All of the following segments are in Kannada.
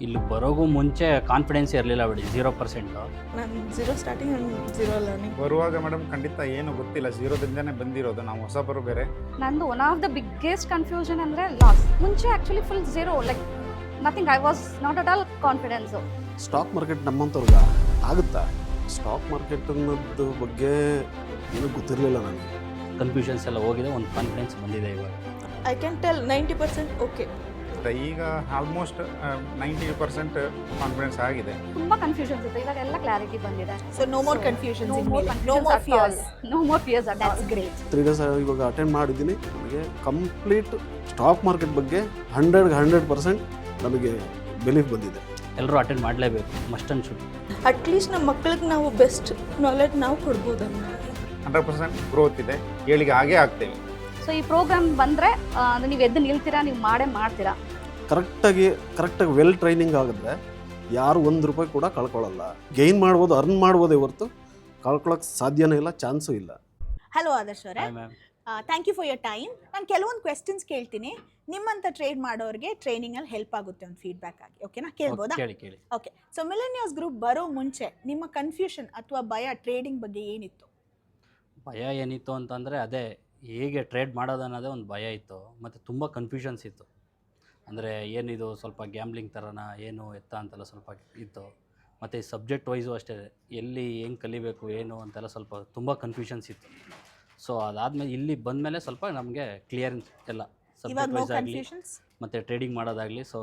ಇಲ್ಲಿ ಬರೋಗೂ ಮುಂಚೆ ಕಾನ್ಫಿಡೆನ್ಸ್ ಇರಲಿಲ್ಲ ಬಿಡಿ, 0%. ನಾನು zero starting and zero learning. ಬರುವಾಗ ಮೇಡಮ್ ಖಂಡಿತ ಏನು ಗೊತ್ತಿಲ್ಲ, ಝೀರೋದಿಂದನೇ ಬಂದಿರೋದು ನಾವು, ಹೊಸಬರು ಬೇರೆ. ನಂದು one of the biggest confusion ಅಂದರೆ ಲಾಸ್. ಮುಂಚೆ actually full zero, like nothing, I was not at all confidence. Stock market ನಮ್ಮಂಥವ್ರಿಗೆ ಆಗುತ್ತಾ? ಸ್ಟಾಕ್ ಮಾರ್ಕೆಟ್ ಅನ್ನೋದು ಬಗ್ಗೆ ಏನೂ ಗೊತ್ತಿರಲಿಲ್ಲ ನನಗೆ. ಕನ್ಫ್ಯೂಷನ್ಸ್ ಎಲ್ಲ ಹೋಗಿದೆ, ಒಂದು ಕಾನ್ಫಿಡೆನ್ಸ್ ಬಂದಿದೆ ಇವಾಗ. I can tell 90% okay. ಈಗ ಆಲ್ಮೋಸ್ಟ್ 90% ಕಾನ್ಫಿಡೆನ್ಸ್ ಆಗಿದೆ. ತುಂಬ ಕನ್ಫ್ಯೂಷನ್ಸ್ ಇತ್ತು, ಇವಾಗ ಎಲ್ಲ ಕ್ಲಾರಿಟಿ ಬಂದಿದೆ. So no more confusion, No more fears. No more fears at all. That's great. 3 days ಇವಾಗ ಅಟೆಂಡ್ ಮಾಡಿದ್ದೀನಿ. ನನಗೆ ಕಂಪ್ಲೀಟ್ ಸ್ಟಾಕ್ ಮಾರ್ಕೆಟ್ ಬಗ್ಗೆ 100% ನನಗೆ ಬಿಲೀಫ್ ಬಂದಿದೆ. ಎಲ್ಲರೂ ಅಟೆಂಡ್ ಮಾಡಲೇಬೇಕು, ಮಸ್ಟ್ ಆ್ಯಂಡ್ ಶುಡ್. ಅಟ್ಲೀಸ್ಟ್ ನಮ್ಮ ಮಕ್ಕಳಿಗೆ ನಾವು ಬೆಸ್ಟ್ ನಾಲೆಡ್ಜ್ ನಾವು ಕೊಡ್ಬೋದನ್ನು. 100% ಗ್ರೋತ್ ಇದೆ, ಏಳಿಗೆ ಆಗೇ ಆಗ್ತೇವೆ. ಸೊ ಈ ಪ್ರೋಗ್ರಾಮ್ ಬಂದರೆ ನೀವು ಎದ್ದು ನಿಲ್ತೀರಾ, ನೀವು ಮಾಡೇ ಮಾಡ್ತೀರಾ. ಕರೆಕ್ಟಾಗಿ ವೆಲ್ ಟ್ರೈನಿಂಗ್ ಆಗಿದ್ರೆ ಯಾರು ₹1 ಕೂಡ ಕಳ್ಕೊಳ್ಳಲ್ಲ. ಗೈನ್ ಮಾಡ್ಬೋದು, ಅರ್ನ್ ಮಾಡ್ಬೋದೇ ಹೊರತು ಕಳ್ಕೊಳ್ಳೋಕೆ ಸಾಧ್ಯನೇ ಇಲ್ಲ, ಚಾನ್ಸು ಇಲ್ಲ. ಹಲೋ ಆದರ್ಶ್ ಅವರೇ, hi ma'am. Thank you for your time. ನಾನು ಕೆಲವೊಂದು ಕ್ವೆಶ್ಚನ್ಸ್ ಕೇಳ್ತೀನಿ, ನಿಮ್ಮಂಥ ಟ್ರೇಡ್ ಮಾಡೋರಿಗೆ ಟ್ರೈನಿಂಗಲ್ಲಿ ಹೆಲ್ಪ್ ಆಗುತ್ತೆ ಒಂದು ಫೀಡ್ಬ್ಯಾಕ್ ಆಗಿ. ಓಕೆನಾ? ಕೇಳ್ಬೋದಾ? ಕೇಳಿ. ಓಕೆ. ಸೊ ಮಿಲೆನಿಯರ್ಸ್ ಗ್ರೂಪ್ ಬರೋ ಮುಂಚೆ ನಿಮ್ಮ ಕನ್ಫ್ಯೂಷನ್ ಅಥವಾ ಭಯ ಟ್ರೇಡಿಂಗ್ ಬಗ್ಗೆ ಏನಿತ್ತು? ಭಯ ಏನಿತ್ತು ಅಂತಂದರೆ ಅದೇ ಹೇಗೆ ಟ್ರೇಡ್ ಮಾಡೋದನ್ನೋದೇ ಒಂದು ಭಯ ಇತ್ತು, ಮತ್ತು ತುಂಬ ಕನ್ಫ್ಯೂಷನ್ಸ್ ಇತ್ತು. ಅಂದರೆ ಏನಿದು ಸ್ವಲ್ಪ ಗ್ಯಾಮ್ಲಿಂಗ್ ಥರನ ಏನು ಎತ್ತ ಅಂತೆಲ್ಲ ಸ್ವಲ್ಪ ಇತ್ತು. ಮತ್ತು ಈ ಸಬ್ಜೆಕ್ಟ್ ವೈಸು ಅಷ್ಟೇ, ಎಲ್ಲಿ ಹೆಂಗೆ ಕಲಿಬೇಕು ಏನು ಅಂತೆಲ್ಲ ಸ್ವಲ್ಪ ತುಂಬ ಕನ್ಫ್ಯೂಷನ್ಸ್ ಇತ್ತು. ಸೊ ಅದಾದಮೇಲೆ ಇಲ್ಲಿ ಬಂದಮೇಲೆ ಸ್ವಲ್ಪ ನಮಗೆ ಕ್ಲಿಯರ್ ಎಲ್ಲ ಇವಾಗ ಸಬ್ಜೆಕ್ಟ್ ನೋ ವೈಸ್ ಆಗಲಿ ಕನ್ಫ್ಯೂಷನ್ಸ್? ಮತ್ತು ಟ್ರೇಡಿಂಗ್ ಮಾಡೋದಾಗಲಿ, ಸೊ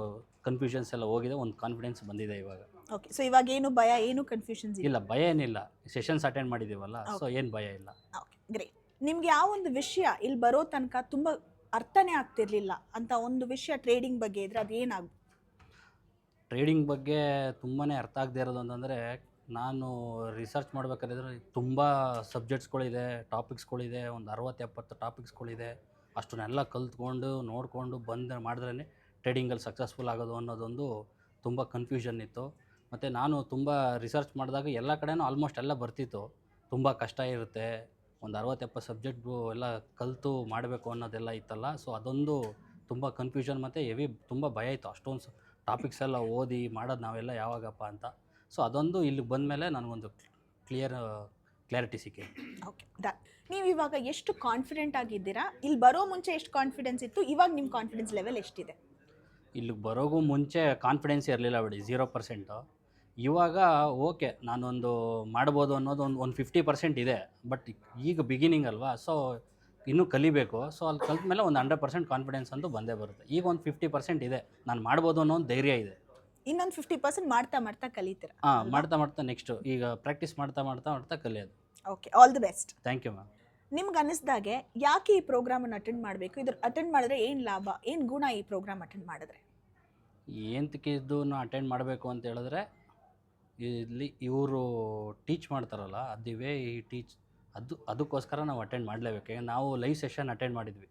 ಕನ್ಫ್ಯೂಷನ್ಸ್ ಎಲ್ಲ ಹೋಗಿದೆ, ಒಂದು ಕಾನ್ಫಿಡೆನ್ಸ್ ಬಂದಿದೆ ಇವಾಗ. ಓಕೆ. ಸೊ ಇವಾಗ ಏನು ಭಯ, ಏನು ಕನ್ಫ್ಯೂಷನ್ಸ್ ಇಲ್ಲ, ಭಯ ಏನಿಲ್ಲ, ಸೆಷನ್ಸ್ ಅಟೆಂಡ್ ಮಾಡಿದ್ದೀವಲ್ಲ, ಸೊ ಏನು ಭಯ ಇಲ್ಲ. Okay, great. ನಿಮ್ಗೆ ಯಾವ ಒಂದು ವಿಷಯ ಇಲ್ಲಿ ಬರೋ ತನಕ ತುಂಬ ಅರ್ಥನೇ ಆಗ್ತಿರ್ಲಿಲ್ಲ ಅಂತ ಒಂದು ವಿಷಯ ಟ್ರೇಡಿಂಗ್ ಬಗ್ಗೆ ಇದ್ರೆ ಅದು ಏನಾಗ? ಟ್ರೇಡಿಂಗ್ ಬಗ್ಗೆ ತುಂಬಾ ಅರ್ಥ ಆಗದೆ ಇರೋದು ಅಂತಂದರೆ, ನಾನು ರಿಸರ್ಚ್ ಮಾಡ್ಬೇಕಾದ್ರೆ ತುಂಬ ಸಬ್ಜೆಕ್ಟ್ಸ್ಗಳಿದೆ, ಟಾಪಿಕ್ಸ್ಗಳಿದೆ, ಒಂದು 60-70 ಟಾಪಿಕ್ಸ್ಗಳಿದೆ. ಅಷ್ಟನ್ನೆಲ್ಲ ಕಲ್ತ್ಕೊಂಡು ನೋಡಿಕೊಂಡು ಬಂದು ಮಾಡಿದ್ರೇ ಟ್ರೇಡಿಂಗಲ್ಲಿ ಸಕ್ಸಸ್ಫುಲ್ ಆಗೋದು ಅನ್ನೋದೊಂದು ತುಂಬ ಕನ್ಫ್ಯೂಷನ್ ಇತ್ತು. ಮತ್ತು ನಾನು ತುಂಬ ರಿಸರ್ಚ್ ಮಾಡಿದಾಗ ಎಲ್ಲ ಕಡೆನೂ ಆಲ್ಮೋಸ್ಟ್ ಎಲ್ಲ ಬರ್ತಿತ್ತು, ತುಂಬ ಕಷ್ಟ ಇರುತ್ತೆ, ಒಂದು 60-70 ಸಬ್ಜೆಕ್ಟ್ಗೂ ಎಲ್ಲ ಕಲಿತು ಮಾಡಬೇಕು ಅನ್ನೋದೆಲ್ಲ ಇತ್ತಲ್ಲ. ಸೊ ಅದೊಂದು ತುಂಬ ಕನ್ಫ್ಯೂಷನ್ ಮತ್ತು ತುಂಬ ಭಯ ಇತ್ತು. ಅಷ್ಟೊಂದು ಟಾಪಿಕ್ಸ್ ಎಲ್ಲ ಓದಿ ಮಾಡೋದು ನಾವೆಲ್ಲ ಯಾವಾಗಪ್ಪ ಅಂತ. ಸೊ ಅದೊಂದು ಇಲ್ಲಿಗೆ ಬಂದಮೇಲೆ ನನಗೊಂದು ಕ್ಲಾರಿಟಿ ಸಿಕ್ಕಿದೆ. ಓಕೆ, ನೀವು ಇವಾಗ ಎಷ್ಟು ಕಾನ್ಫಿಡೆಂಟ್ ಆಗಿದ್ದೀರಾ? ಇಲ್ಲಿ ಬರೋ ಮುಂಚೆ ಎಷ್ಟು ಕಾನ್ಫಿಡೆನ್ಸ್ ಇತ್ತು, ಇವಾಗ ನಿಮ್ಮ ಕಾನ್ಫಿಡೆನ್ಸ್ ಲೆವೆಲ್ ಎಷ್ಟಿದೆ? ಇಲ್ಲಿಗೆ ಬರೋಗೂ ಮುಂಚೆ ಕಾನ್ಫಿಡೆನ್ಸ್ ಇರಲಿಲ್ಲ ಬಿಡಿ, 0%. ಇವಾಗ ಓಕೆ, ನಾನೊಂದು ಮಾಡ್ಬೋದು ಅನ್ನೋದು ಒಂದು 50% ಇದೆ. ಬಟ್ ಈಗ ಬಿಗಿನಿಂಗ್ ಅಲ್ವಾ, ಸೊ ಇನ್ನೂ ಕಲಿಬೇಕು. ಸೊ ಅಲ್ಲಿ ಕಲ್ತ ಮೇಲೆ ಒಂದು 100% ಕಾನ್ಫಿಡೆನ್ಸ್ ಅಂತೂ ಬಂದೇ ಬರುತ್ತೆ. ಈಗ ಒಂದು 50% ಇದೆ, ನಾನು ಮಾಡ್ಬೋದು ಅನ್ನೋ ಒಂದು ಧೈರ್ಯ ಇದೆ. ಇನ್ನೊಂದು 50% ಮಾಡ್ತಾ ಕಲಿತೀರಾ? ಮಾಡ್ತಾ ನೆಕ್ಸ್ಟು ಈಗ ಪ್ರಾಕ್ಟೀಸ್ ಮಾಡ್ತಾ ಕಲಿಯೋದು. Okay, all the best. Thank you ma'am. ನಿಮ್ಗೆ ಅನ್ನಿಸ್ದಾಗೆ ಯಾಕೆ ಈ ಪ್ರೋಗ್ರಾಮನ್ನು ಅಟೆಂಡ್ ಮಾಡಬೇಕು? ಇದ್ರ ಅಟೆಂಡ್ ಮಾಡಿದ್ರೆ ಏನು ಲಾಭ, ಏನು ಗುಣ ಈ ಪ್ರೋಗ್ರಾಮ್ ಅಟೆಂಡ್ ಮಾಡಿದ್ರೆ? ಏನಕ್ಕಿದ್ದು ಅಟೆಂಡ್ ಮಾಡಬೇಕು ಅಂತ ಹೇಳಿದ್ರೆ, ಇಲ್ಲಿ ಇವರು ಟೀಚ್ ಮಾಡ್ತಾರಲ್ಲ, ಅದಿವೇ ಈ ಅದಕ್ಕೋಸ್ಕರ ನಾವು ಅಟೆಂಡ್ ಮಾಡಲೇಬೇಕು. ಯಾಕಂದರೆ ನಾವು ಲೈವ್ ಸೆಷನ್ ಅಟೆಂಡ್ ಮಾಡಿದ್ವಿ,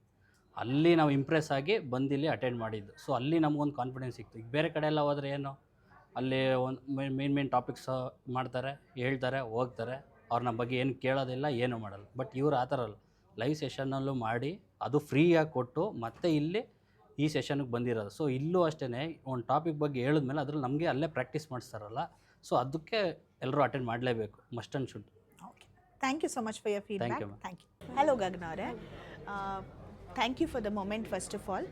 ಅಲ್ಲಿ ನಾವು ಇಂಪ್ರೆಸ್ ಆಗಿ ಬಂದಿಲ್ಲಿ ಅಟೆಂಡ್ ಮಾಡಿದ್ದು. ಸೊ ಅಲ್ಲಿ ನಮಗೊಂದು ಕಾನ್ಫಿಡೆನ್ಸ್ ಸಿಕ್ತು. ಈಗ ಬೇರೆ ಕಡೆ ಎಲ್ಲ ಹೋದರೆ ಏನು, ಅಲ್ಲಿ ಒಂದು ಮೇನ್ ಟಾಪಿಕ್ಸ್ ಮಾಡ್ತಾರೆ, ಹೇಳ್ತಾರೆ, ಹೋಗ್ತಾರೆ, ಅವ್ರನ್ನ ಬಗ್ಗೆ ಏನು ಕೇಳೋದಿಲ್ಲ, ಏನೂ ಮಾಡಲ್ಲ. ಬಟ್ ಇವರು ಆ ಥರ ಅಲ್ಲ, ಲೈವ್ ಸೆಷನ್ನಲ್ಲೂ ಮಾಡಿ ಅದು ಫ್ರೀಯಾಗಿ ಕೊಟ್ಟು ಮತ್ತೆ ಇಲ್ಲಿ ಈ ಸೆಷನ್ಗೆ ಬಂದಿರೋದು. ಸೊ ಇಲ್ಲೂ ಅಷ್ಟೇ ಒಂದು ಟಾಪಿಕ್ ಬಗ್ಗೆ ಹೇಳಿದ್ಮೇಲೆ ಅದ್ರಲ್ಲಿ ನಮಗೆ ಅಲ್ಲೇ ಪ್ರಾಕ್ಟೀಸ್ ಮಾಡಿಸ್ತಾರಲ್ಲ, ಸೊ ಅದಕ್ಕೆ ಎಲ್ಲರೂ ಅಟೆಂಡ್ ಮಾಡಲೇಬೇಕು, must and should. Okay, thank you so much for your feedback. Thank you, ma'am. Thank you. Hello Gagana ಅವರೇ, thank you for the moment first of all.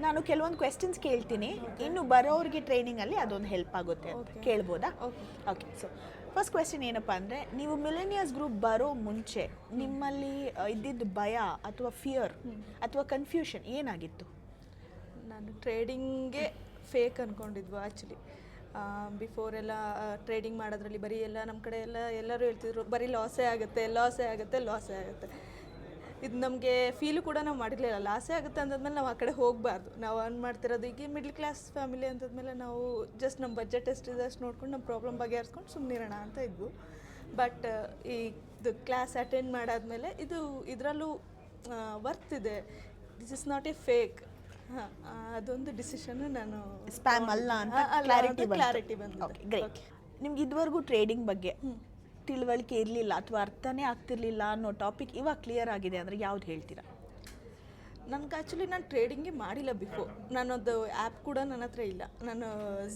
ನಾನು ಕೆಲವೊಂದು ಕ್ವೆಶ್ಚನ್ಸ್ ಕೇಳ್ತೀನಿ, ಇನ್ನು ಬರೋರಿಗೆ ಟ್ರೈನಿಂಗಲ್ಲಿ ಅದೊಂದು ಹೆಲ್ಪ್ ಆಗುತ್ತೆ ಅಂತ. ಕೇಳ್ಬೋದಾ? ಓಕೆ. ಸೊ ಫಸ್ಟ್ ಕ್ವೆಶ್ಚನ್ ಏನಪ್ಪ ಅಂದರೆ, ನೀವು ಮಿಲೆನಿಯರ್ಸ್ ಗ್ರೂಪ್ ಬರೋ ಮುಂಚೆ ನಿಮ್ಮಲ್ಲಿ ಇದ್ದಿದ್ದು ಭಯ ಅಥವಾ ಫಿಯರ್ ಅಥವಾ ಕನ್ಫ್ಯೂಷನ್ ಏನಾಗಿತ್ತು? ನಾನು ಟ್ರೇಡಿಂಗೇ ಫೇಕ್ ಅಂದ್ಕೊಂಡಿದ್ವು ಆ್ಯಕ್ಚುಲಿ. ಬಿಫೋರ್ ಎಲ್ಲ ಟ್ರೇಡಿಂಗ್ ಮಾಡೋದ್ರಲ್ಲಿ ಬರೀ ಎಲ್ಲ ನಮ್ಮ ಕಡೆ ಎಲ್ಲರೂ ಹೇಳ್ತಿದ್ರು ಬರೀ ಲಾಸೇ ಆಗುತ್ತೆ. ಇದು ನಮಗೆ ಫೀಲು ಕೂಡ ನಾವು ಮಾಡಿರಲಿಲ್ಲ. ಲಾಸೇ ಆಗುತ್ತೆ ಅಂದಾದ್ಮೇಲೆ ನಾವು ಆ ಕಡೆ ಹೋಗಬಾರ್ದು. ನಾವು ಅರ್ನ್ ಮಾಡ್ತಿರೋದು ಈಗ ಮಿಡ್ಲ್ ಕ್ಲಾಸ್ ಫ್ಯಾಮಿಲಿ ಅಂತಂದ್ಮೇಲೆ ನಾವು ಜಸ್ಟ್ ನಮ್ಮ ಬಜೆಟ್ ಎಷ್ಟಿದೆ ಅಷ್ಟು ನೋಡ್ಕೊಂಡು ನಮ್ಮ ಪ್ರಾಬ್ಲಮ್ ಬಗೆಹರಿಸ್ಕೊಂಡು ಸುಮ್ಮನಿರೋಣ ಅಂತ ಇದ್ವು. ಬಟ್ ಇದು ಕ್ಲಾಸ್ ಅಟೆಂಡ್ ಮಾಡಾದ್ಮೇಲೆ ಇದರಲ್ಲೂ ವರ್ತ್ ಇದೆ, this is not A fake. ಅದೊಂದು ಡಿಸಿಷನ್ ನಾನು ಸ್ಪ್ಯಾಮ್ ಅಲ್ಲ ಅಂತ ಕ್ಲಾರಿಟಿ ಬಂತು. Okay, great. ನಿಮ್ಗೆ ಇದುವರೆಗೂ ಟ್ರೇಡಿಂಗ್ ಬಗ್ಗೆ ತಿಳುವಳಿಕೆ ಇರಲಿಲ್ಲ ಅಥವಾ ಅರ್ಥನೇ ಆಗ್ತಿರ್ಲಿಲ್ಲ ಅನ್ನೋ ಟಾಪಿಕ್ ಇವಾಗ ಕ್ಲಿಯರ್ ಆಗಿದೆ ಅಂದರೆ ಯಾವ್ದು ಹೇಳ್ತೀರಾ? ನನಗೆ ಆ್ಯಕ್ಚುಲಿ ನಾನು ಟ್ರೇಡಿಂಗೇ ಮಾಡಿಲ್ಲ ಬಿಫೋರ್. ನಾನದು ಆ್ಯಪ್ ಕೂಡ ನನ್ನ ಹತ್ರ ಇಲ್ಲ. ನಾನು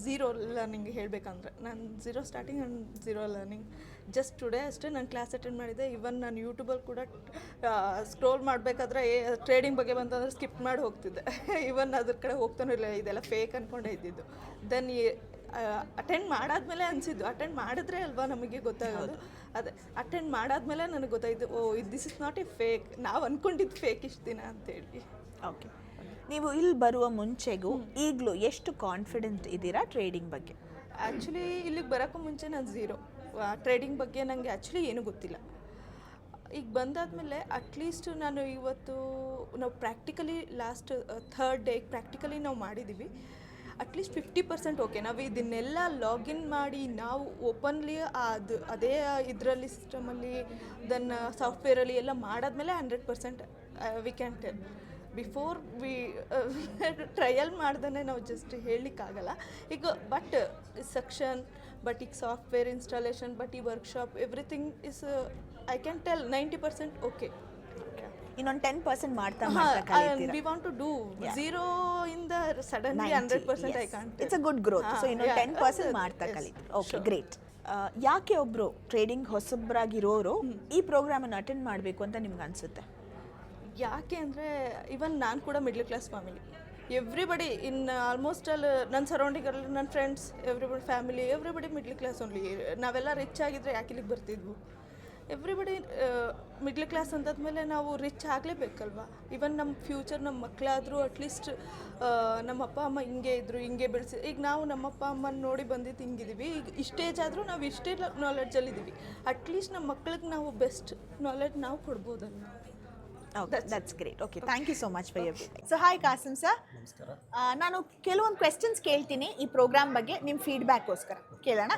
ಝೀರೋ ಲರ್ನಿಂಗ್ ಹೇಳಬೇಕಂದ್ರೆ ನಾನು zero starting and zero learning. Just today ಅಷ್ಟೇ ನಾನು ಕ್ಲಾಸ್ ಅಟೆಂಡ್ ಮಾಡಿದ್ದೆ. ಇವನ್ ನಾನು ಯೂಟ್ಯೂಬಲ್ಲಿ ಕೂಡ ಸ್ಕ್ರೋಲ್ ಮಾಡಬೇಕಾದ್ರೆ ಟ್ರೇಡಿಂಗ್ ಬಗ್ಗೆ ಬಂತಂದ್ರೆ ಸ್ಕಿಪ್ ಮಾಡಿ ಹೋಗ್ತಿದ್ದೆ. ಇವನ್ ಅದ್ರ ಕಡೆ ಹೋಗ್ತಾನೂ ಇಲ್ಲ, ಇದೆಲ್ಲ ಫೇಕ್ ಅಂದ್ಕೊಂಡೇ ಇದ್ದಿದ್ದು. ದೆನ್ ಅಟೆಂಡ್ ಮಾಡಾದ್ಮೇಲೆ ಅನಿಸಿದ್ದು, ಅಟೆಂಡ್ ಮಾಡಿದ್ರೆ ಅಲ್ವಾ ನಮಗೆ ಗೊತ್ತಾಗೋದು. ಅದೇ ಅಟೆಂಡ್ ಮಾಡಾದ್ಮೇಲೆ ನನಗೆ ಗೊತ್ತಾಯಿತು, oh this is not A fake, ನಾವು ಅಂದ್ಕೊಂಡಿದ್ದು ಫೇಕ್ ಇಷ್ಟು ದಿನ ಅಂತೇಳಿ. ಓಕೆ, ನೀವು ಇಲ್ಲಿ ಬರುವ ಮುಂಚೆಗೂ ಈಗಲೂ ಎಷ್ಟು ಕಾನ್ಫಿಡೆಂಟ್ ಇದ್ದೀರಾ ಟ್ರೇಡಿಂಗ್ ಬಗ್ಗೆ? ಆ್ಯಕ್ಚುಲಿ ಇಲ್ಲಿಗೆ ಬರೋಕ್ಕೂ ಮುಂಚೆ ನಾನು ಝೀರೋ. ಟ್ರೇಡಿಂಗ್ ಬಗ್ಗೆ ನನಗೆ ಆ್ಯಕ್ಚುಲಿ ಏನೂ ಗೊತ್ತಿಲ್ಲ. ಈಗ ಬಂದಾದಮೇಲೆ ಅಟ್ಲೀಸ್ಟ್ ನಾನು ಇವತ್ತು ನಾವು practically last third day practically ನಾವು ಮಾಡಿದ್ದೀವಿ. At least 50% okay. ನಾವು ಇದನ್ನೆಲ್ಲ ಲಾಗಿನ್ ಮಾಡಿ ನಾವು ಓಪನ್ಲಿ ಅದೇ ಇದರಲ್ಲಿ ಸಿಸ್ಟಮಲ್ಲಿ ದೆನ್ ಸಾಫ್ಟ್ವೇರಲ್ಲಿ ಎಲ್ಲ ಮಾಡಾದ್ಮೇಲೆ 100% we can tell. Before trial ಮಾಡ್ದೇ ನಾವು ಜಸ್ಟ್ ಹೇಳಲಿಕ್ಕಾಗಲ್ಲ. ಈಗ ಬಟ್ ಸೆಕ್ಷನ್, ಬಟ್ ಈಗ ಸಾಫ್ಟ್ವೇರ್ ಇನ್ಸ್ಟಾಲೇಷನ್, ಬಟ್ ಈ workshop everything is I can tell 90% okay. ಇನ್ನೊಂದು 10% ಮಾಡ್ತಾ we want to do zero ಇಂದ suddenly 100% I can't. It's a good growth. So ಇನ್ನೊಂದು 10% ಮಾಡ್ತಾ ಕಲಿತೀವಿ. Okay, great. ಯಾಕೆ ಒಬ್ರು ಟ್ರೇಡಿಂಗ್ ಹೊಸಬ್ರಾಗಿರೋರು ಈ ಪ್ರೋಗ್ರಾಮನ್ನು ಅಟೆಂಡ್ ಮಾಡಬೇಕು ಅಂತ ನಿಮ್ಗೆ ಅನಿಸುತ್ತೆ? ಯಾಕೆ ಅಂದರೆ ಇವನ್ ನಾನು ಕೂಡ middle class family. Everybody in almost ಅಲ್ಲಿ ನನ್ನ ಸರೌಂಡಿಂಗಲ್ಲಿ ನನ್ನ friends everybody family everybody middle class only. ನಾವೆಲ್ಲ ರಿಚ್ ಆಗಿದ್ರೆ ಯಾಕೆ ಇಲ್ಲಿಗೆ ಬರ್ತಿದ್ವು? ಎವ್ರಿಬಡಿ ಮಿಡ್ಲ್ ಕ್ಲಾಸ್ ಅಂತಾದ್ಮೇಲೆ ನಾವು ರಿಚ್ ಆಗಲೇಬೇಕಲ್ವ. ಇವನ್ ನಮ್ಮ ಫ್ಯೂಚರ್, ನಮ್ಮ ಮಕ್ಕಳಾದರೂ ಅಟ್ಲೀಸ್ಟ್ ನಮ್ಮ ಅಪ್ಪ ಅಮ್ಮ ಹಿಂಗೆ ಇದ್ದರು, ಹಿಂಗೆ ಬೆಳೆಸಿ. ಈಗ ನಾವು ನಮ್ಮ ಅಪ್ಪ ಅಮ್ಮನ ನೋಡಿ ಬಂದಿದ್ದು ಹಿಂಗಿದ್ದೀವಿ. ಈಗ ಇಷ್ಟೇಜ್ ಆದರೂ ನಾವು ಇಷ್ಟೇ ನಾಲೆಡ್ಜಲ್ಲಿದ್ದೀವಿ. ಅಟ್ಲೀಸ್ಟ್ ನಮ್ಮ ಮಕ್ಕಳಿಗೆ ನಾವು ಬೆಸ್ಟ್ ನಾಲೆಡ್ಜ್ ನಾವು ಕೊಡ್ಬೋದಲ್ವ. That's great. Okay, thank you so much for your feedback. So hi Kasim sir, ನಾನು ಕೆಲವೊಂದು ಕ್ವೆಶ್ಚನ್ಸ್ ಕೇಳ್ತೀನಿ ಈ ಪ್ರೋಗ್ರಾಮ್ ಬಗ್ಗೆ, ನಿಮ್ಮ ಫೀಡ್ಬ್ಯಾಕ್ಗೋಸ್ಕರ ಕೇಳೋಣ.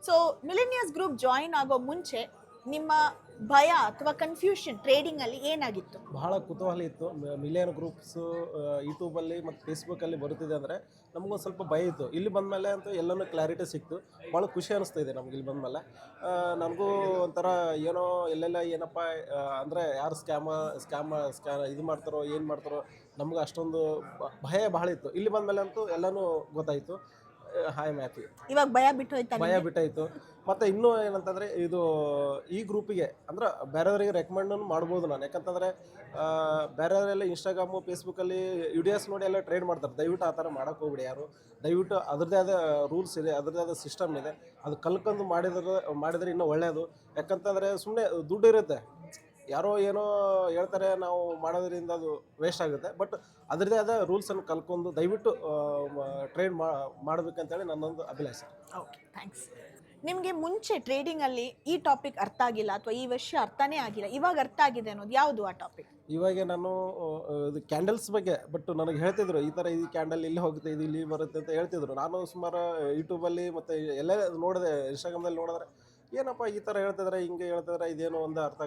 ಸೊ ಮಿಲೆನಿಯರ್ಸ್ ಗ್ರೂಪ್ ಜಾಯಿನ್ ಆಗೋ ಮುಂಚೆ ನಿಮ್ಮ ಭಯ ಅಥವಾ ಕನ್ಫ್ಯೂಷನ್ ಟ್ರೇಡಿಂಗಲ್ಲಿ ಏನಾಗಿತ್ತು? ಬಹಳ ಕುತೂಹಲ ಇತ್ತು. ಮಿಲಿಯನ್ ಗ್ರೂಪ್ಸು ಯೂಟ್ಯೂಬಲ್ಲಿ ಮತ್ತು ಫೇಸ್ಬುಕ್ಕಲ್ಲಿ ಬರುತ್ತಿದೆ ಅಂದರೆ ನಮಗೊಂದು ಸ್ವಲ್ಪ ಭಯ ಇತ್ತು. ಇಲ್ಲಿ ಬಂದಮೇಲೆ ಅಂತೂ ಎಲ್ಲನೂ ಕ್ಲಾರಿಟಿ ಸಿಕ್ತು. ಭಾಳ ಖುಷಿ ಅನಿಸ್ತಾ ಇದೆ ನಮ್ಗೆ ಇಲ್ಲಿ ಬಂದಮೇಲೆ. ನನಗೂ ಒಂಥರ ಏನೋ ಎಲ್ಲೆಲ್ಲ ಏನಪ್ಪ ಅಂದರೆ ಯಾರು ಸ್ಕ್ಯಾಮ್ ಇದು ಮಾಡ್ತಾರೋ ಏನು ಮಾಡ್ತಾರೋ ನಮ್ಗೆ ಅಷ್ಟೊಂದು ಭಯ ಭಾಳ ಇತ್ತು. ಇಲ್ಲಿ ಬಂದಮೇಲೆ ಅಂತೂ ಎಲ್ಲನೂ ಗೊತ್ತಾಯಿತು. ಹಾಯ್ ಮ್ಯಾಪಿ ಇವಾಗ ಭಯ ಬಿಟ್ಟಾಯಿತು. ಮತ್ತು ಇನ್ನೂ ಏನಂತಂದರೆ ಇದು ಈ ಗ್ರೂಪಿಗೆ ಅಂದ್ರೆ ಬೇರೆಯವರಿಗೆ ರೆಕಮೆಂಡ್ ಮಾಡ್ಬೋದು ನಾನು. ಯಾಕಂತಂದರೆ ಬೇರೆಯವರೆಲ್ಲ ಇನ್ಸ್ಟಾಗ್ರಾಮು ಫೇಸ್ಬುಕ್ಕಲ್ಲಿ ವಿಡಿಯೋಸ್ ನೋಡಿ ಎಲ್ಲ ಟ್ರೇಡ್ ಮಾಡ್ತಾರೆ. ದಯವಿಟ್ಟು ಆ ಥರ ಮಾಡೋಕ್ಕೆ ಹೋಗ್ಬಿಡಿ ಯಾರು. ದಯವಿಟ್ಟು ಅದರದ್ದೇ ಆದ ರೂಲ್ಸ್ ಇದೆ, ಅದರದ್ದೇ ಆದ ಸಿಸ್ಟಮ್ ಇದೆ. ಅದು ಕಲ್ಕೊಂಡು ಮಾಡಿದರೆ ಇನ್ನೂ ಒಳ್ಳೆಯದು. ಯಾಕಂತಂದರೆ ಸುಮ್ಮನೆ ದುಡ್ಡು ಇರುತ್ತೆ, ಯಾರೋ ಏನೋ ಹೇಳ್ತಾರೆ, ನಾವು ಮಾಡೋದ್ರಿಂದ ಅದು ವೇಸ್ಟ್ ಆಗುತ್ತೆ. ಬಟ್ ಅದರದ್ದೇ ಆದ ರೂಲ್ಸನ್ನು ಕಲ್ಕೊಂಡು ದಯವಿಟ್ಟು ಟ್ರೇಡ್ ಮಾಡಬೇಕಂತೇಳಿ ನನ್ನೊಂದು ಅಭಿಲಾಷೆ. Okay, thanks. ನಿಮಗೆ ಮುಂಚೆ ಟ್ರೇಡಿಂಗಲ್ಲಿ ಈ ಟಾಪಿಕ್ ಅರ್ಥ ಆಗಿಲ್ಲ ಅಥವಾ ಈ ವಿಷಯ ಅರ್ಥನೇ ಆಗಿಲ್ಲ, ಇವಾಗ ಅರ್ಥ ಆಗಿದೆ ಅನ್ನೋದು ಯಾವುದು ಆ ಟಾಪಿಕ್? ಇವಾಗ ನಾನು ಇದು ಕ್ಯಾಂಡಲ್ಸ್ ಬಗ್ಗೆ, ಬಟ್ ನನಗೆ ಹೇಳ್ತಿದ್ರು ಈ ಥರ ಇದು ಕ್ಯಾಂಡಲ್ ಇಲ್ಲಿ ಹೋಗುತ್ತೆ, ಇದು ಇಲ್ಲಿ ಬರುತ್ತೆ ಅಂತ ಹೇಳ್ತಿದ್ರು. ನಾನು ಸುಮಾರು ಯೂಟ್ಯೂಬಲ್ಲಿ ಮತ್ತು ಎಲ್ಲ ನೋಡಿದೆ, ಇನ್ಸ್ಟಾಗ್ರಾಮ್ದಲ್ಲಿ ನೋಡಿದ್ರೆ ಏನಪ್ಪ ಈ ಥರ ಹೇಳ್ತಿದ್ರೆ, ಹಿಂಗೆ ಹೇಳ್ತಿದ್ರೆ ಇದೇನೋ ಒಂದು ಅರ್ಥ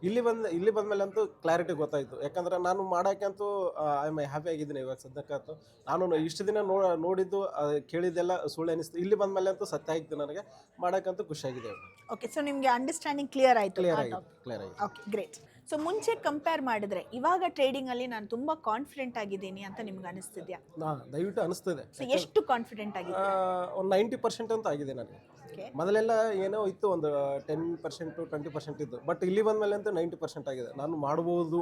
ಇಲ್ಲಿ ಬಂದಮೇಲೆ ಅಂತೂ ಕ್ಲಾರಿಟಿ ಗೊತ್ತಾಯಿತು. ಯಾಕಂದರೆ ನಾನು ಮಾಡೋಕ್ಕಂತೂ ಐ ಆಮ್ ಹ್ಯಾಪಿ ಆಗಿದ್ದೀನಿ ಇವಾಗ ಸದ್ಯಕ್ಕಂತೂ. ನಾನು ಇಷ್ಟು ದಿನ ನೋಡಿದ್ದು ಕೇಳಿದ್ದೆಲ್ಲ ಸುಳ್ಳು ಅನಿಸ್ತು. ಇಲ್ಲಿ ಬಂದಮೇಲೆ ಅಂತೂ ಸತ್ಯ ಆಗಿತ್ತು, ನನಗೆ ಮಾಡೋಕ್ಕಂತೂ ಖುಷಿಯಾಗಿದೆ. ಓಕೆ, ಸೊ ನಿಮಗೆ ಅಂಡರ್ಸ್ಟ್ಯಾಂಡಿಂಗ್ ಕ್ಲಿಯರ್ ಆಯಿತು? ಕ್ಲಿಯರ್ ಆಗಿದೆ. Okay, great. ಸೊ ಮುಂಚೆ ಕಂಪೇರ್ ಮಾಡಿದ್ರೆ ಇವಾಗ ಟ್ರೇಡಿಂಗಲ್ಲಿ ನಾನು ತುಂಬ ಕಾನ್ಫಿಡೆಂಟ್ ಆಗಿದ್ದೀನಿ ಅಂತ ನಿಮ್ಗೆ ಅನಿಸ್ತಿದ್ಯಾ? ದಯವಿಟ್ಟು ಅನಿಸ್ತದೆ. ಸೊ ಎಷ್ಟು ಕಾನ್ಫಿಡೆಂಟ್ ಆಗಿದೆ? ಒಂದು 90% ಅಂತೂ ಆಗಿದೆ ನನಗೆ. ಮೊದಲೆಲ್ಲ ಏನೋ ಇತ್ತು, ಒಂದು 10% 20% ಇತ್ತು. ಬಟ್ ಇಲ್ಲಿ ಬಂದಮೇಲೆ ಅಂತೂ 90% ಆಗಿದೆ. ನಾನು ಮಾಡ್ಬೋದು,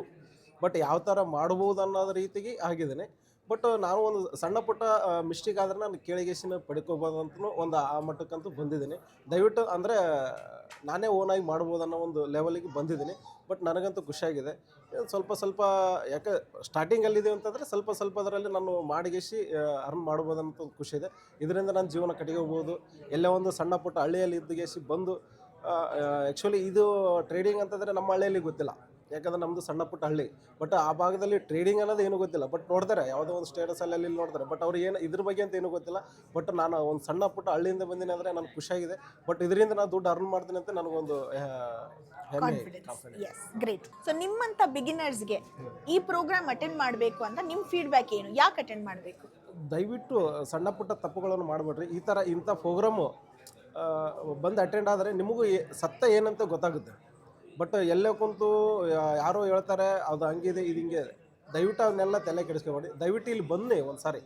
ಬಟ್ ಯಾವ ಥರ ಮಾಡ್ಬೋದು ಅನ್ನೋದು ರೀತಿಗೆ ಆಗಿದ್ದೇನೆ. ಬಟ್ ನಾನು ಒಂದು ಸಣ್ಣ ಪುಟ್ಟ ಮಿಸ್ಟೇಕ್ ಆದರೆ ನಾನು ಕೇಳಿಗೆಸಿನ ಪಡ್ಕೋಬೋದು ಅಂತಲೂ ಒಂದು ಆ ಮಟ್ಟಕ್ಕಂತೂ ಬಂದಿದ್ದೀನಿ. ದಯವಿಟ್ಟು ಅಂದರೆ ನಾನೇ ಓನಾಗಿ ಮಾಡ್ಬೋದು ಅನ್ನೋ ಒಂದು ಲೆವೆಲಿಗೆ ಬಂದಿದ್ದೀನಿ. ಬಟ್ ನನಗಂತೂ ಖುಷಿಯಾಗಿದೆ. ಸ್ವಲ್ಪ ಯಾಕೆ ಸ್ಟಾರ್ಟಿಂಗಲ್ಲಿದ್ದೀವಿ ಅಂತಂದರೆ ಸ್ವಲ್ಪ ಅದರಲ್ಲಿ ನಾನು ಮಾಡಿಗೆಸಿ ಅರ್ನ್ ಮಾಡ್ಬೋದು ಅನ್ನೋ ಒಂದು ಖುಷಿ ಇದೆ. ಇದರಿಂದ ನನ್ನ ಜೀವನ ಕಟ್ಟಿಗೋಗ್ಬೋದು. ಎಲ್ಲೇ ಒಂದು ಸಣ್ಣ ಪುಟ್ಟ ಹಳ್ಳಿಯಲ್ಲಿ ಇದ್ದಗೆಸಿ ಬಂದು ಆ್ಯಕ್ಚುಲಿ ಇದು ಟ್ರೇಡಿಂಗ್ ಅಂತಂದರೆ ನಮ್ಮ ಹಳ್ಳಿಯಲ್ಲಿ ಗೊತ್ತಿಲ್ಲ. ಯಾಕಂದ್ರೆ ನಮ್ಮದು ಸಣ್ಣ ಪುಟ್ಟ ಹಳ್ಳಿ. ಬಟ್ ಆ ಭಾಗದಲ್ಲಿ ಟ್ರೇಡಿಂಗ್ ಅನ್ನೋದು ಏನೂ ಗೊತ್ತಿಲ್ಲ. ಬಟ್ ನೋಡ್ತಾರೆ, ಯಾವುದೋ ಒಂದು ಸ್ಟೇಟಸಲ್ಲಿ ಅಲ್ಲಿ ನೋಡ್ತಾರೆ. ಬಟ್ ಅವ್ರಿಗೆ ಏನು ಇದ್ರ ಬಗ್ಗೆ ಅಂತ ಏನೂ ಗೊತ್ತಿಲ್ಲ. ಬಟ್ ನಾನು ಒಂದು ಸಣ್ಣ ಪುಟ್ಟ ಹಳ್ಳಿಯಿಂದ ಬಂದಿನಿ ಅಂದರೆ ನನಗೆ ಖುಷಿಯಾಗಿದೆ. ಬಟ್ ಇದರಿಂದ ನಾನು ದುಡ್ಡು ಅರ್ನ್ ಮಾಡ್ತೀನಿ ಅಂತ ನನಗೊಂದು ಕಾನ್ಫಿಡೆನ್ಸ್. S, great. ಸೊ ನಿಮ್ಮಂಥ ಬಿಗಿನರ್ಸ್ಗೆ ಈ ಪ್ರೋಗ್ರಾಮ್ ಅಟೆಂಡ್ ಮಾಡಬೇಕು ಅಂತ ನಿಮ್ಮ ಫೀಡ್ಬ್ಯಾಕ್ ಏನು? ಯಾಕೆ ಅಟೆಂಡ್ ಮಾಡಬೇಕು? ದಯವಿಟ್ಟು ಸಣ್ಣ ಪುಟ್ಟ ತಪ್ಪುಗಳನ್ನು ಮಾಡಬೇಡ್ರಿ. ಇಂಥ ಪ್ರೋಗ್ರಾಮು ಬಂದು ಅಟೆಂಡ್ ಆದರೆ ನಿಮಗೂ ಸತ್ಯ ಏನಂತ ಗೊತ್ತಾಗುತ್ತೆ. ಬಟ್ ಎಲ್ಲೇ ಕುಂತು ಯಾರೋ ಹೇಳ್ತಾರೆ ಅದು ಹಂಗಿದೆ ಇದು ಹಿಂಗೆ ಇದೆ. ದಯವಿಟ್ಟು ಅವನ್ನೆಲ್ಲ ತಲೆ ಕೆಡಿಸ್ಕೊಬೇಡಿ. ದಯವಿಟ್ಟು ಇಲ್ಲಿ ಬನ್ನಿ ಒಂದು ಸಾರಿ,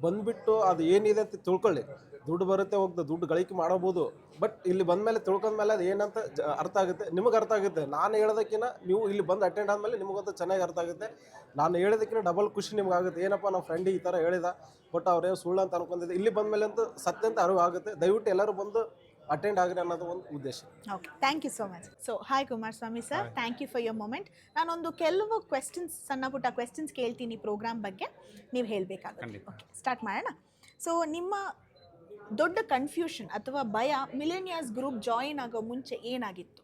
ಬಂದುಬಿಟ್ಟು ಅದು ಏನಿದೆ ಅಂತ ತಿಳ್ಕೊಳ್ಳಿ. ದುಡ್ಡು ಬರುತ್ತೆ, ಹೋಗ್ತದೆ, ದುಡ್ಡು ಗಳಿಕೆ ಮಾಡಬಹುದು. ಬಟ್ ಇಲ್ಲಿ ಬಂದಮೇಲೆ ತಿಳ್ಕೊಂಡ್ಮೇಲೆ ಅದು ಏನಂತ ಅರ್ಥ ಆಗುತ್ತೆ, ನಿಮಗೆ ಅರ್ಥ ಆಗುತ್ತೆ. ನಾನು ಹೇಳೋದಕ್ಕಿಂತ ನೀವು ಇಲ್ಲಿ ಬಂದು ಅಟೆಂಡ್ ಆದಮೇಲೆ ನಿಮಗಂತೂ ಚೆನ್ನಾಗಿ ಅರ್ಥ ಆಗುತ್ತೆ. ನಾನು ಹೇಳೋದಕ್ಕಿಂತ ಡಬಲ್ ಖುಷಿ ನಿಮ್ಗೆ ಆಗುತ್ತೆ. ಏನಪ್ಪ ನಮ್ಮ ಫ್ರೆಂಡಿಗೆ ಈ ಥರ ಹೇಳಿದ, ಬಟ್ ಅವ್ರೇನು ಸುಳ್ಳು ಅಂತ ಅನ್ಕೊಂಡಿದ್ದೆ, ಇಲ್ಲಿ ಬಂದಮೇಲೆ ಅಂತೂ ಸತ್ಯ ಅಂತ ಅರಿವು ಆಗುತ್ತೆ. ದಯವಿಟ್ಟು ಎಲ್ಲರೂ ಬಂದು ಅಟೆಂಡ್ ಆಗ್ರಿ ಅನ್ನೋದು ಒಂದು ಉದ್ದೇಶ. Okay, thank you so much. So hi Kumaraswamy sir, thank you for your moment. ನಾನೊಂದು ಕೆಲವು ಕ್ವೆಶ್ಚನ್ಸ್, ಸಣ್ಣ ಪುಟ್ಟ ಕ್ವೆಶ್ಚನ್ಸ್ ಕೇಳ್ತೀನಿ ಪ್ರೋಗ್ರಾಮ್ ಬಗ್ಗೆ, ನೀವು ಹೇಳಬೇಕಾಗುತ್ತೆ. ಓಕೆ, ಸ್ಟಾರ್ಟ್ ಮಾಡೋಣ. ಸೊ ನಿಮ್ಮ ದೊಡ್ಡ ಕನ್ಫ್ಯೂಷನ್ ಅಥವಾ ಭಯ ಮಿಲೇನಿಯರ್ಸ್ ಗ್ರೂಪ್ ಜಾಯಿನ್ ಆಗೋ ಮುಂಚೆ ಏನಾಗಿತ್ತು?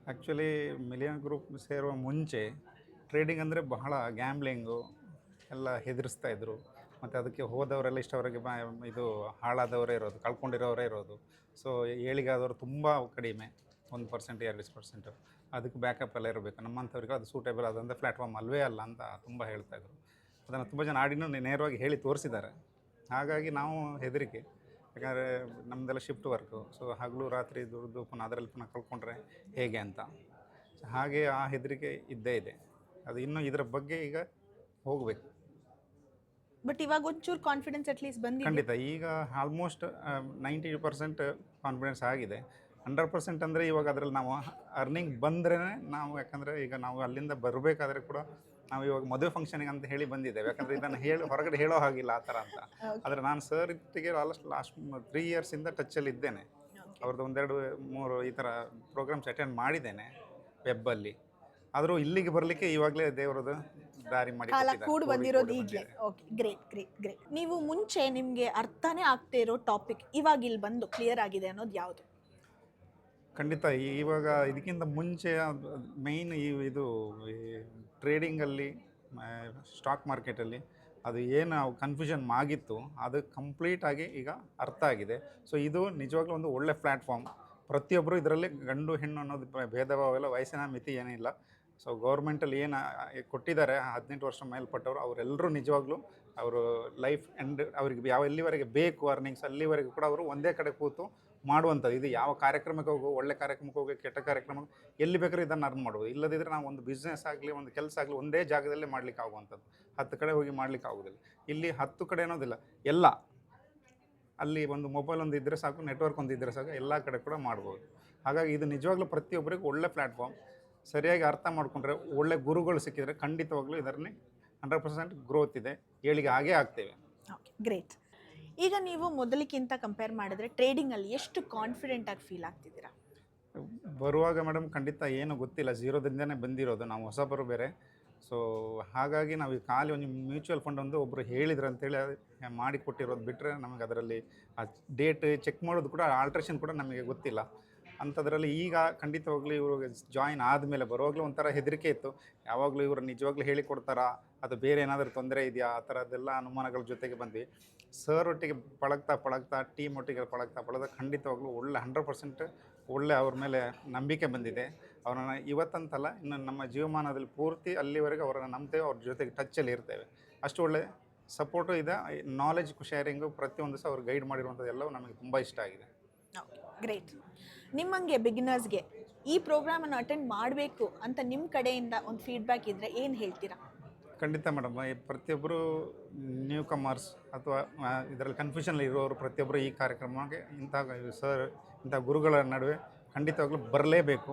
ಆ್ಯಕ್ಚುಲಿ ಮಿಲಿಯನ್ ಗ್ರೂಪ್ ಸೇರುವ ಮುಂಚೆ ಟ್ರೇಡಿಂಗ್ ಅಂದರೆ ಬಹಳ ಗ್ಯಾಮ್ಲಿಂಗು ಎಲ್ಲ ಹೆದರಿಸ್ತಾ ಇದ್ರು. ಮತ್ತು ಅದಕ್ಕೆ ಹೋದವರೆಲ್ಲ ಇಷ್ಟವರೆಗೆ ಇದು ಹಾಳಾದವರೇ ಇರೋದು, ಕಳ್ಕೊಂಡಿರೋರೇ ಇರೋದು. ಸೊ ಏಳಿಗಾದವರು ತುಂಬ ಕಡಿಮೆ, 1% 2%. ಅದಕ್ಕೆ ಬ್ಯಾಕಪ್ ಎಲ್ಲ ಇರಬೇಕು. ನಮ್ಮಂಥವ್ರಿಗೆ ಅದು ಸೂಟೇಬಲ್ ಆದಂಥ ಪ್ಲ್ಯಾಟ್ಫಾರ್ಮ್ ಅಲ್ವೇ ಅಲ್ಲ ಅಂತ ತುಂಬ ಹೇಳ್ತಾಯಿದ್ರು. ಅದನ್ನು ತುಂಬ ಜನ ಆಡಿನೂ ನೇರವಾಗಿ ಹೇಳಿ ತೋರಿಸಿದ್ದಾರೆ. ಹಾಗಾಗಿ ನಾವು ಹೆದರಿಕೆ, ಯಾಕಂದರೆ ನಮ್ಮದೆಲ್ಲ ಶಿಫ್ಟ್ ವರ್ಕು. ಸೊ ಹಗಲು ರಾತ್ರಿ ದುಡ್ದು ಪುನಃ ಅದರಲ್ಲಿ ಪುನಃ ಕಳ್ಕೊಂಡ್ರೆ ಹೇಗೆ ಅಂತ, ಹಾಗೆ ಆ ಹೆದರಿಕೆ ಇದ್ದೇ ಇದೆ. ಅದು ಇನ್ನೂ ಇದರ ಬಗ್ಗೆ ಈಗ ಹೋಗಬೇಕು. ಬಟ್ ಇವಾಗ ಒಂಚೂರು ಕಾನ್ಫಿಡೆನ್ಸ್ ಅಟ್ಲೀಸ್ಟ್ ಬಂದಿದೆ. ಖಂಡಿತ ಈಗ ಆಲ್ಮೋಸ್ಟ್ 90% ಕಾನ್ಫಿಡೆನ್ಸ್ ಆಗಿದೆ. 100% ಅಂದರೆ ಇವಾಗ ಅದರಲ್ಲಿ ನಾವು ಅರ್ನಿಂಗ್ ಬಂದ್ರೇ ನಾವು, ಯಾಕಂದರೆ ಈಗ ನಾವು ಅಲ್ಲಿಂದ ಬರಬೇಕಾದ್ರೆ ಕೂಡ ನಾವು ಇವಾಗ ಮದುವೆ ಫಂಕ್ಷನಿಗೆ ಅಂತ ಹೇಳಿ ಬಂದಿದ್ದೇವೆ. ಯಾಕಂದರೆ ಇದನ್ನು ಹೊರಗಡೆ ಹೇಳೋ ಹಾಗಿಲ್ಲ ಆ ಥರ ಅಂತ. ಆದರೆ ನಾನು ಸರ್ ಇಟ್ಟಿಗೆ ಲಾಸ್ಟ್ 3 ಇಯರ್ಸಿಂದ ಟಚ್ಚಲ್ಲಿ ಇದ್ದೇನೆ. ಅವ್ರದ್ದು 1-2-3 ಈ ಥರ ಪ್ರೋಗ್ರಾಮ್ಸ್ ಅಟೆಂಡ್ ಮಾಡಿದ್ದೇನೆ ವೆಬ್ಬಲ್ಲಿ. ಆದರೂ ಇಲ್ಲಿಗೆ ಬರಲಿಕ್ಕೆ ಇವಾಗಲೇ ದೇವರದು ದಾರಿ ಮಾಡಿ ಕಾಲ ಕೂಡಿ ಬಂದಿರೋದು ಈಗಲೇ. Okay, great great great. ನೀವು ಮುಂಚೆ ನಿಮಗೆ ಅರ್ಥನೇ ಆಗ್ತಾ ಇರೋ ಟಾಪಿಕ್ ಇವಾಗ ಇಲ್ಲಿ ಬಂದು ಕ್ಲಿಯರ್ ಆಗಿದೆ ಅನ್ನೋದು ಯಾವುದು? ಖಂಡಿತ ಇವಾಗ ಇದಕ್ಕಿಂತ ಮುಂಚೆ ಮೇಯ್ನ್ ಇದು ಟ್ರೇಡಿಂಗಲ್ಲಿ, ಸ್ಟಾಕ್ ಮಾರ್ಕೆಟಲ್ಲಿ ಅದು ಏನು ಕನ್ಫ್ಯೂಷನ್ ಆಗಿತ್ತು ಅದು ಕಂಪ್ಲೀಟಾಗಿ ಈಗ ಅರ್ಥ ಆಗಿದೆ. ಸೊ ಇದು ನಿಜವಾಗ್ಲೂ ಒಂದು ಒಳ್ಳೆ ಪ್ಲ್ಯಾಟ್ಫಾರ್ಮ್. ಪ್ರತಿಯೊಬ್ಬರು ಇದರಲ್ಲಿ ಗಂಡು ಹೆಣ್ಣು ಅನ್ನೋದು ಭೇದ ಭಾವ, ವಯಸ್ಸಿನ ಮಿತಿ ಏನಿಲ್ಲ. ಸೊ ಗೌರ್ಮೆಂಟಲ್ಲಿ ಏನು ಕೊಟ್ಟಿದ್ದಾರೆ 18 ವರ್ಷ ಮೇಲ್ಪಟ್ಟವರು, ಅವರೆಲ್ಲರೂ ನಿಜವಾಗ್ಲೂ ಅವರು ಲೈಫ್ ಎಂಡ್ ಅವ್ರಿಗೆ ಎಲ್ಲಿವರೆಗೆ ಬೇಕು ಅರ್ನಿಂಗ್ಸ್ ಅಲ್ಲಿವರೆಗೂ ಕೂಡ ಅವರು ಒಂದೇ ಕಡೆ ಕೂತು ಮಾಡುವಂಥದ್ದು. ಇದು ಯಾವ ಕಾರ್ಯಕ್ರಮಕ್ಕೆ ಹೋಗೋ, ಒಳ್ಳೆ ಕಾರ್ಯಕ್ರಮಕ್ಕೆ ಹೋಗಿ ಕೆಟ್ಟ ಕಾರ್ಯಕ್ರಮಕ್ಕೆ ಎಲ್ಲಿ ಬೇಕಾದ್ರೂ ಇದನ್ನು ಅರ್ನ್ ಮಾಡ್ಬೋದು. ಇಲ್ಲದಿದ್ದರೆ ನಾವು ಒಂದು ಬಿಸ್ನೆಸ್ ಆಗಲಿ ಒಂದು ಕೆಲಸ ಆಗಲಿ ಒಂದೇ ಜಾಗದಲ್ಲೇ ಮಾಡಲಿಕ್ಕೆ ಆಗುವಂಥದ್ದು. 10 ಕಡೆ ಹೋಗಿ ಮಾಡಲಿಕ್ಕೆ ಆಗೋದಿಲ್ಲ. ಇಲ್ಲಿ 10 ಕಡೆ ಅನ್ನೋದಿಲ್ಲ, ಎಲ್ಲ ಅಲ್ಲಿ ಒಂದು ಮೊಬೈಲ್ ಒಂದು ಇದ್ದರೆ ಸಾಕು, ನೆಟ್ವರ್ಕ್ ಒಂದು ಇದ್ದರೆ ಸಾಕು, ಎಲ್ಲ ಕಡೆ ಕೂಡ ಮಾಡ್ಬೋದು. ಹಾಗಾಗಿ ಇದು ನಿಜವಾಗ್ಲೂ ಪ್ರತಿಯೊಬ್ಬರಿಗೂ ಒಳ್ಳೆ ಪ್ಲ್ಯಾಟ್ಫಾರ್ಮ್. ಸರಿಯಾಗಿ ಅರ್ಥ ಮಾಡಿಕೊಂಡ್ರೆ, ಒಳ್ಳೆ ಗುರುಗಳು ಸಿಕ್ಕಿದರೆ ಖಂಡಿತವಾಗ್ಲೂ ಇದರಲ್ಲಿ 100% ಗ್ರೋತ್ ಇದೆ, ಏಳಿಗೆ ಆಗೇ ಆಗ್ತೇವೆ. Okay, great. ಈಗ ನೀವು ಮೊದಲಿಗಿಂತ ಕಂಪೇರ್ ಮಾಡಿದ್ರೆ ಟ್ರೇಡಿಂಗಲ್ಲಿ ಎಷ್ಟು ಕಾನ್ಫಿಡೆಂಟ್ ಆಗಿ ಫೀಲ್ ಆಗ್ತಿದ್ದೀರಾ? ಬರುವಾಗ ಮೇಡಮ್ ಖಂಡಿತ ಏನು ಗೊತ್ತಿಲ್ಲ, ಝೀರೋದಿಂದನೇ ಬಂದಿರೋದು ನಾವು, ಹೊಸಬರು ಬೇರೆ. ಸೊ ಹಾಗಾಗಿ ನಾವು ಈ ಖಾಲಿ ಒಂದು ಮ್ಯೂಚುವಲ್ ಫಂಡ್ ಒಂದು ಒಬ್ಬರು ಹೇಳಿದ್ರು ಅಂತೇಳಿ ಮಾಡಿ ಕೊಟ್ಟಿರೋದು ಬಿಟ್ಟರೆ ನಮಗೆ ಅದರಲ್ಲಿ ಆ ಡೇಟ್ ಚೆಕ್ ಮಾಡೋದು ಕೂಡ, ಆಲ್ಟ್ರೇಷನ್ ಕೂಡ ನಮಗೆ ಗೊತ್ತಿಲ್ಲ. ಅಂಥದ್ರಲ್ಲಿ ಈಗ ಖಂಡಿತವಾಗ್ಲೂ ಇವರು ಜಾಯಿನ್ ಆದಮೇಲೆ ಬರುವಾಗಲೂ ಒಂಥರ ಹೆದರಿಕೆ ಇತ್ತು. ಯಾವಾಗಲೂ ಇವರು ನಿಜವಾಗ್ಲೂ ಹೇಳಿಕೊಡ್ತಾರಾ, ಅದು ಬೇರೆ ಏನಾದರೂ ತೊಂದರೆ ಇದೆಯಾ, ಆ ಥರದ್ದೆಲ್ಲ ಅನುಮಾನಗಳ ಜೊತೆಗೆ ಬಂದ್ವಿ. ಸರ್ ಒಟ್ಟಿಗೆ ಪಳಗ್ತಾ ಟೀಮ್ ಒಟ್ಟಿಗೆ ಪಳಗ್ತಾ ಖಂಡಿತವಾಗ್ಲೂ ಒಳ್ಳೆ 100% ಒಳ್ಳೆ ಅವ್ರ ಮೇಲೆ ನಂಬಿಕೆ ಬಂದಿದೆ. ಅವರನ್ನು ಇವತ್ತಂತಲ್ಲ, ಇನ್ನು ನಮ್ಮ ಜೀವಮಾನದಲ್ಲಿ ಪೂರ್ತಿ ಅಲ್ಲಿವರೆಗೆ ಅವರನ್ನು ನಂಬ್ತೇವೆ, ಅವ್ರ ಜೊತೆಗೆ ಟಚ್ಚಲ್ಲಿ ಇರ್ತೇವೆ. ಅಷ್ಟು ಒಳ್ಳೆ ಸಪೋರ್ಟು ಇದೆ. ನಾಲೆಜ್ ಶೇರಿಂಗು ಪ್ರತಿಯೊಂದು ಸಹ ಅವ್ರು ಗೈಡ್ ಮಾಡಿರುವಂಥದ್ದು ಎಲ್ಲವೂ ನಮಗೆ ತುಂಬ ಇಷ್ಟ ಆಗಿದೆ. Okay, great. ನಿಮ್ಮಂಗೆ ಬಿಗಿನರ್ಸ್ಗೆ ಈ ಪ್ರೋಗ್ರಾಮನ್ನು ಅಟೆಂಡ್ ಮಾಡಬೇಕು ಅಂತ ನಿಮ್ಮ ಕಡೆಯಿಂದ ಒಂದು ಫೀಡ್ಬ್ಯಾಕ್ ಇದ್ದರೆ ಏನು ಹೇಳ್ತೀರಾ? ಖಂಡಿತ ಮೇಡಮ್, ಪ್ರತಿಯೊಬ್ಬರು ನ್ಯೂ ಕಮರ್ಸ್ ಅಥವಾ ಇದರಲ್ಲಿ ಕನ್ಫ್ಯೂಷನಲ್ಲಿ ಇರೋರು ಪ್ರತಿಯೊಬ್ಬರು ಈ ಕಾರ್ಯಕ್ರಮಕ್ಕೆ ಇಂಥ ಗುರುಗಳ ನಡುವೆ ಖಂಡಿತವಾಗ್ಲೂ ಬರಲೇಬೇಕು.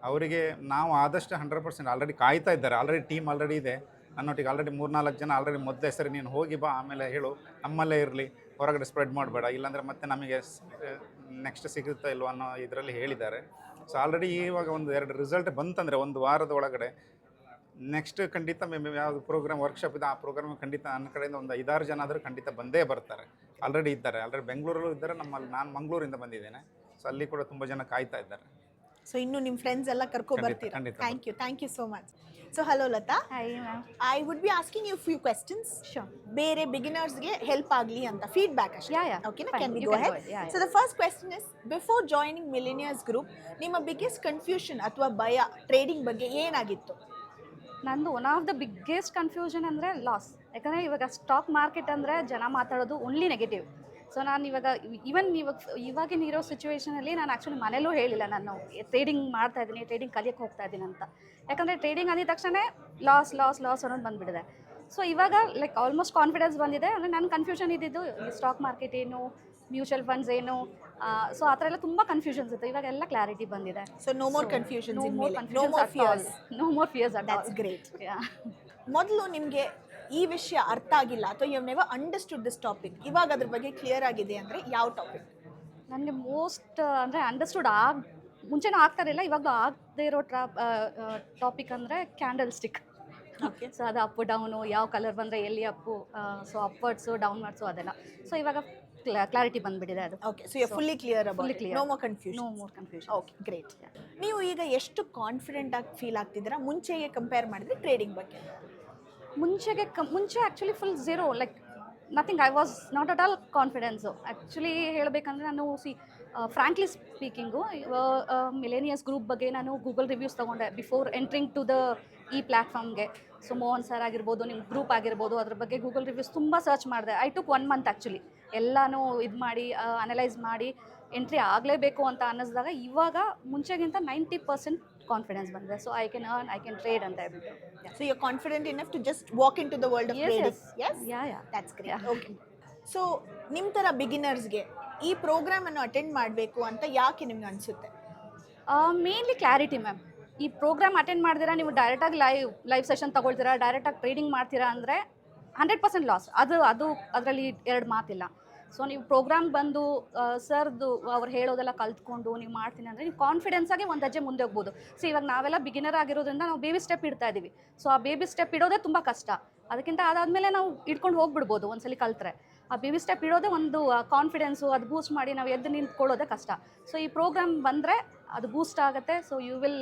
ಅವರಿಗೆ ನಾವು ಆದಷ್ಟು 100% ಆಲ್ರೆಡಿ ಕಾಯ್ತಾ ಇದ್ದಾರೆ. ಆಲ್ರೆಡಿ ಟೀಮ್ ಆಲ್ರೆಡಿ ಇದೆ ನನ್ನೊಟ್ಟಿಗೆ. ಆಲ್ರೆಡಿ 3-4 ಜನ ಆಲ್ರೆಡಿ ಮೊದಲೇ ಸರಿ ನೀನು ಹೋಗಿ ಬಾ, ಆಮೇಲೆ ಹೇಳು, ನಮ್ಮಲ್ಲೇ ಇರಲಿ, ಹೊರಗಡೆ ಸ್ಪ್ರೆಡ್ ಮಾಡಬೇಡ, ಇಲ್ಲಾಂದರೆ ಮತ್ತೆ ನಮಗೆ ನೆಕ್ಸ್ಟ್ ಸಿಗುತ್ತಾ ಇಲ್ವೋ ಅನ್ನೋ ಇದರಲ್ಲಿ ಹೇಳಿದ್ದಾರೆ. ಸೊ ಆಲ್ರೆಡಿ ಇವಾಗ 1-2 ರಿಸಲ್ಟ್ ಬಂತಂದರೆ 1 ವಾರದ ಒಳಗಡೆ ನೆಕ್ಸ್ಟ್ ಖಂಡಿತ ಯಾವುದು ಪ್ರೋಗ್ರಾಮ್ ವರ್ಕ್ಶಾಪ್ ಇದೆ ಆ ಪ್ರೋಗ್ರಾಮ್ ಖಂಡಿತ ನನ್ನ ಕಡೆಯಿಂದ 5-6 ಜನ ಆದರೂ ಖಂಡಿತ ಬಂದೇ ಬರ್ತಾರೆ. ಆಲ್ರೆಡಿ ಇದ್ದಾರೆ, ಆಲ್ರೆಡಿ ಬೆಂಗಳೂರಲ್ಲೂ ಇದ್ದಾರೆ, ನಮ್ಮಲ್ಲಿ ನಾನು ಮಂಗಳೂರಿಂದ ಬಂದಿದ್ದೇನೆ. ಸೊ ಅಲ್ಲಿ ಕೂಡ ತುಂಬ ಜನ ಕಾಯ್ತಾ ಇದ್ದಾರೆ. ಸೊ ಇನ್ನು ನಿಮ್ಮ ಫ್ರೆಂಡ್ಸ್ ಎಲ್ಲ ಕರ್ಕೊಬರ್ತೀರಾ? ಖಂಡಿತ. Thank you so much. So hello Latha, Hi, ma'am. I would be asking you few questions. Sure. ಬೇರೆ ಬಿಗಿನರ್ಸ್ಗೆ ಹೆಲ್ಪ್ ಆಗಲಿ ಅಂತ ಫೀಡ್ಬ್ಯಾಕ್ ಅಷ್ಟೇ. Yeah. ಓಕೆನಾ? Fine. Can we You go can go ahead? ahead. Yeah. So the first question is, before joining millionaires group ನಿಮ್ಮ ಬಿಗ್ಗೆಸ್ಟ್ ಕನ್ಫ್ಯೂಷನ್ ಅಥವಾ ಭಯ ಟ್ರೇಡಿಂಗ್ ಬಗ್ಗೆ ಏನಾಗಿತ್ತು? ನಂದು one of the biggest confusion ಅಂದರೆ ಲಾಸ್. ಯಾಕಂದರೆ ಇವಾಗ ಸ್ಟಾಕ್ ಮಾರ್ಕೆಟ್ ಅಂದರೆ ಜನ ಮಾತಾಡೋದು ಓನ್ಲಿ ನೆಗೆಟಿವ್. ಸೊ ನಾನು ಇವಾಗಿನ ಇರೋ ಸಿಚುವೇಷನಲ್ಲಿ ನಾನು ಆ್ಯಕ್ಚುಲಿ ಮನೇಲೂ ಹೇಳಿಲ್ಲ ನಾನು ಟ್ರೇಡಿಂಗ್ ಮಾಡ್ತಾ ಇದ್ದೀನಿ, ಟ್ರೇಡಿಂಗ್ ಕಲಿಯಕ್ಕೆ ಹೋಗ್ತಾ ಇದ್ದೀನಿ ಅಂತ. ಯಾಕಂದರೆ ಟ್ರೇಡಿಂಗ್ ಅಂದಿದ ತಕ್ಷಣ ಲಾಸ್ ಅನ್ನೋದು ಬಂದುಬಿಟ್ಟಿದೆ. ಸೊ ಇವಾಗ ಲೈಕ್ ಆಲ್ಮೋಸ್ಟ್ ಕಾನ್ಫಿಡೆನ್ಸ್ ಬಂದಿದೆ. ಅಂದರೆ ನನ್ನ ಕನ್ಫ್ಯೂಷನ್ ಇದ್ದಿದ್ದು ಈ ಸ್ಟಾಕ್ ಮಾರ್ಕೆಟ್ ಏನು, ಮ್ಯೂಚುವಲ್ ಫಂಡ್ಸ್ ಏನು, ಸೊ ಆ ಥರ ಎಲ್ಲ ತುಂಬ ಕನ್ಫ್ಯೂಷನ್ಸ್ ಇತ್ತು. ಇವಾಗೆಲ್ಲ ಕ್ಲಾರಿಟಿ ಬಂದಿದೆ. So no more confusions, no more fears. That's great. ಮೊದಲು ನಿಮಗೆ ಈ ವಿಷಯ ಅರ್ಥ ಆಗಿಲ್ಲ ಅಥವಾ you never understood this topic, ಇವಾಗ ಅದ್ರ ಬಗ್ಗೆ ಕ್ಲಿಯರ್ ಆಗಿದೆ ಅಂದರೆ ಯಾವ ಟಾಪಿಕ್? ನನಗೆ ಮೋಸ್ಟ್ ಅಂದರೆ ಅಂಡರ್ಸ್ಟುಡ್ ಮುಂಚೆನೂ ಆಗ್ತಾರಿಲ್ಲ, ಇವಾಗಲೂ ಆಗದೆ ಇರೋ ಟಾಪಿಕ್ ಅಂದರೆ ಕ್ಯಾಂಡಲ್ ಸ್ಟಿಕ್. ಓಕೆ. ಸೊ ಅದು ಅಪ್ಪು ಡೌನು, ಯಾವ ಕಲರ್ ಬಂದರೆ ಎಲ್ಲಿ ಅಪ್ಪು, ಸೊ ಅಪ್ವರ್ಡ್ಸು ಡೌನ್ವರ್ಡ್ಸು ಅದೆಲ್ಲ. ಸೊ ಇವಾಗ ಕ್ಲಾರಿಟಿ ಬಂದುಬಿಟ್ಟಿದೆ ಅದು. Okay. So you fully clear about it. No more confusion. No more confusion. Okay, great. ನೀವು ಈಗ ಎಷ್ಟು ಕಾನ್ಫಿಡೆಂಟ್ ಆಗಿ ಫೀಲ್ ಆಗ್ತಿದ್ದೀರಾ ಮುಂಚೆಗೆ ಕಂಪೇರ್ ಮಾಡಿದ್ರೆ ಟ್ರೇಡಿಂಗ್ ಬಗ್ಗೆ? ಮುಂಚೆ actually full zero, like nothing. I was not at all confidence. Actually ಹೇಳಬೇಕಂದ್ರೆ ನಾನು ಫ್ರ್ಯಾಂಕ್ಲಿ ಸ್ಪೀಕಿಂಗು ಮಿಲೇನಿಯಸ್ ಗ್ರೂಪ್ ಬಗ್ಗೆ ನಾನು ಗೂಗಲ್ ರಿವ್ಯೂಸ್ ತೊಗೊಂಡೆ ಬಿಫೋರ್ ಎಂಟ್ರಿಂಗ್ ಟು ಈ ಪ್ಲ್ಯಾಟ್ಫಾರ್ಮ್ಗೆ. ಸೊ ಮೋಹನ್ ಸರ್ ಆಗಿರ್ಬೋದು, ನಿಮ್ಮ ಗ್ರೂಪ್ ಆಗಿರ್ಬೋದು, ಅದ್ರ ಬಗ್ಗೆ ಗೂಗಲ್ ರಿವ್ಯೂಸ್ ತುಂಬ ಸರ್ಚ್ ಮಾಡಿದೆ. ಐ ಟುಕ್ 1 month ಆ್ಯಕ್ಚುಲಿ ಎಲ್ಲನೂ ಇದು ಮಾಡಿ ಅನಲೈಸ್ ಮಾಡಿ ಎಂಟ್ರಿ ಆಗಲೇಬೇಕು ಅಂತ ಅನ್ನಿಸಿದಾಗ ಇವಾಗ ಮುಂಚೆಗಿಂತ 90% ಕಾನ್ಫಿಡೆನ್ಸ್ ಬಂದಿದೆ. ಸೊ ಐ ಕ್ಯಾನ್ ಟ್ರೇಡ್ ಅಂತ ಹೇಳ್ಬಿಟ್ಟು. So you're confident enough to just walk into the world of trading? Yes? Yeah. That's great. Okay. So ನಿಮ್ಮ ಥರ ಬಿಗಿನರ್ಸ್ಗೆ ಈ ಪ್ರೋಗ್ರಾಮನ್ನು ಅಟೆಂಡ್ ಮಾಡಬೇಕು ಅಂತ ಯಾಕೆ ನಿಮ್ಗೆ ಅನಿಸುತ್ತೆ? Mainly clarity ma'am. ಈ ಪ್ರೋಗ್ರಾಮ್ ಅಟೆಂಡ್ ಮಾಡಿದಿರಾ, ನೀವು ಡೈರೆಕ್ಟಾಗಿ ಲೈವ್ ಸೆಷನ್ ತೊಗೊಳ್ತೀರಾ, ಡೈರೆಕ್ಟಾಗಿ ಟ್ರೇಡಿಂಗ್ ಮಾಡ್ತೀರಾ ಅಂದರೆ 100% ಲಾಸ್. ಅದರಲ್ಲಿ 2 ಮಾತಿಲ್ಲ. ಸೊ ನೀವು ಪ್ರೋಗ್ರಾಮ್ ಬಂದು ಸರ್ದು ಅವ್ರು ಹೇಳೋದೆಲ್ಲ ಕಲ್ತ್ಕೊಂಡು ನೀವು ಮಾಡ್ತೀನಿ ಅಂದರೆ ನೀವು ಕಾನ್ಫಿಡೆನ್ಸಾಗಿ ಒಂದು ಹೆಜ್ಜೆ ಮುಂದೆ ಹೋಗ್ಬೋದು. ಸೊ ಇವಾಗ ನಾವೆಲ್ಲ ಬಿಗಿನರ್ ಆಗಿರೋದ್ರಿಂದ ನಾವು ಬೇಬಿ ಸ್ಟೆಪ್ ಇಡ್ತಾ ಇದ್ದೀವಿ. ಸೊ ಆ ಬೇಬಿ ಸ್ಟೆಪ್ ಇಡೋದೇ ತುಂಬ ಕಷ್ಟ. ಅದಕ್ಕಿಂತ ಅದಾದಮೇಲೆ ನಾವು ಇಟ್ಕೊಂಡು ಹೋಗ್ಬಿಡ್ಬೋದು ಒಂದ್ಸಲಿ ಕಲ್ತ್ರೆ. ಆ ಬೇಬಿ ಸ್ಟೆಪ್ ಇಡೋದೇ ಒಂದು ಕಾನ್ಫಿಡೆನ್ಸು, ಅದು ಬೂಸ್ಟ್ ಮಾಡಿ ನಾವು ಎದ್ದು ನಿಂತ್ಕೊಳ್ಳೋದೇ ಕಷ್ಟ. ಸೊ ಈ ಪ್ರೋಗ್ರಾಮ್ ಬಂದರೆ ಅದು ಬೂಸ್ಟ್ ಆಗುತ್ತೆ. ಸೊ ಯು ವಿಲ್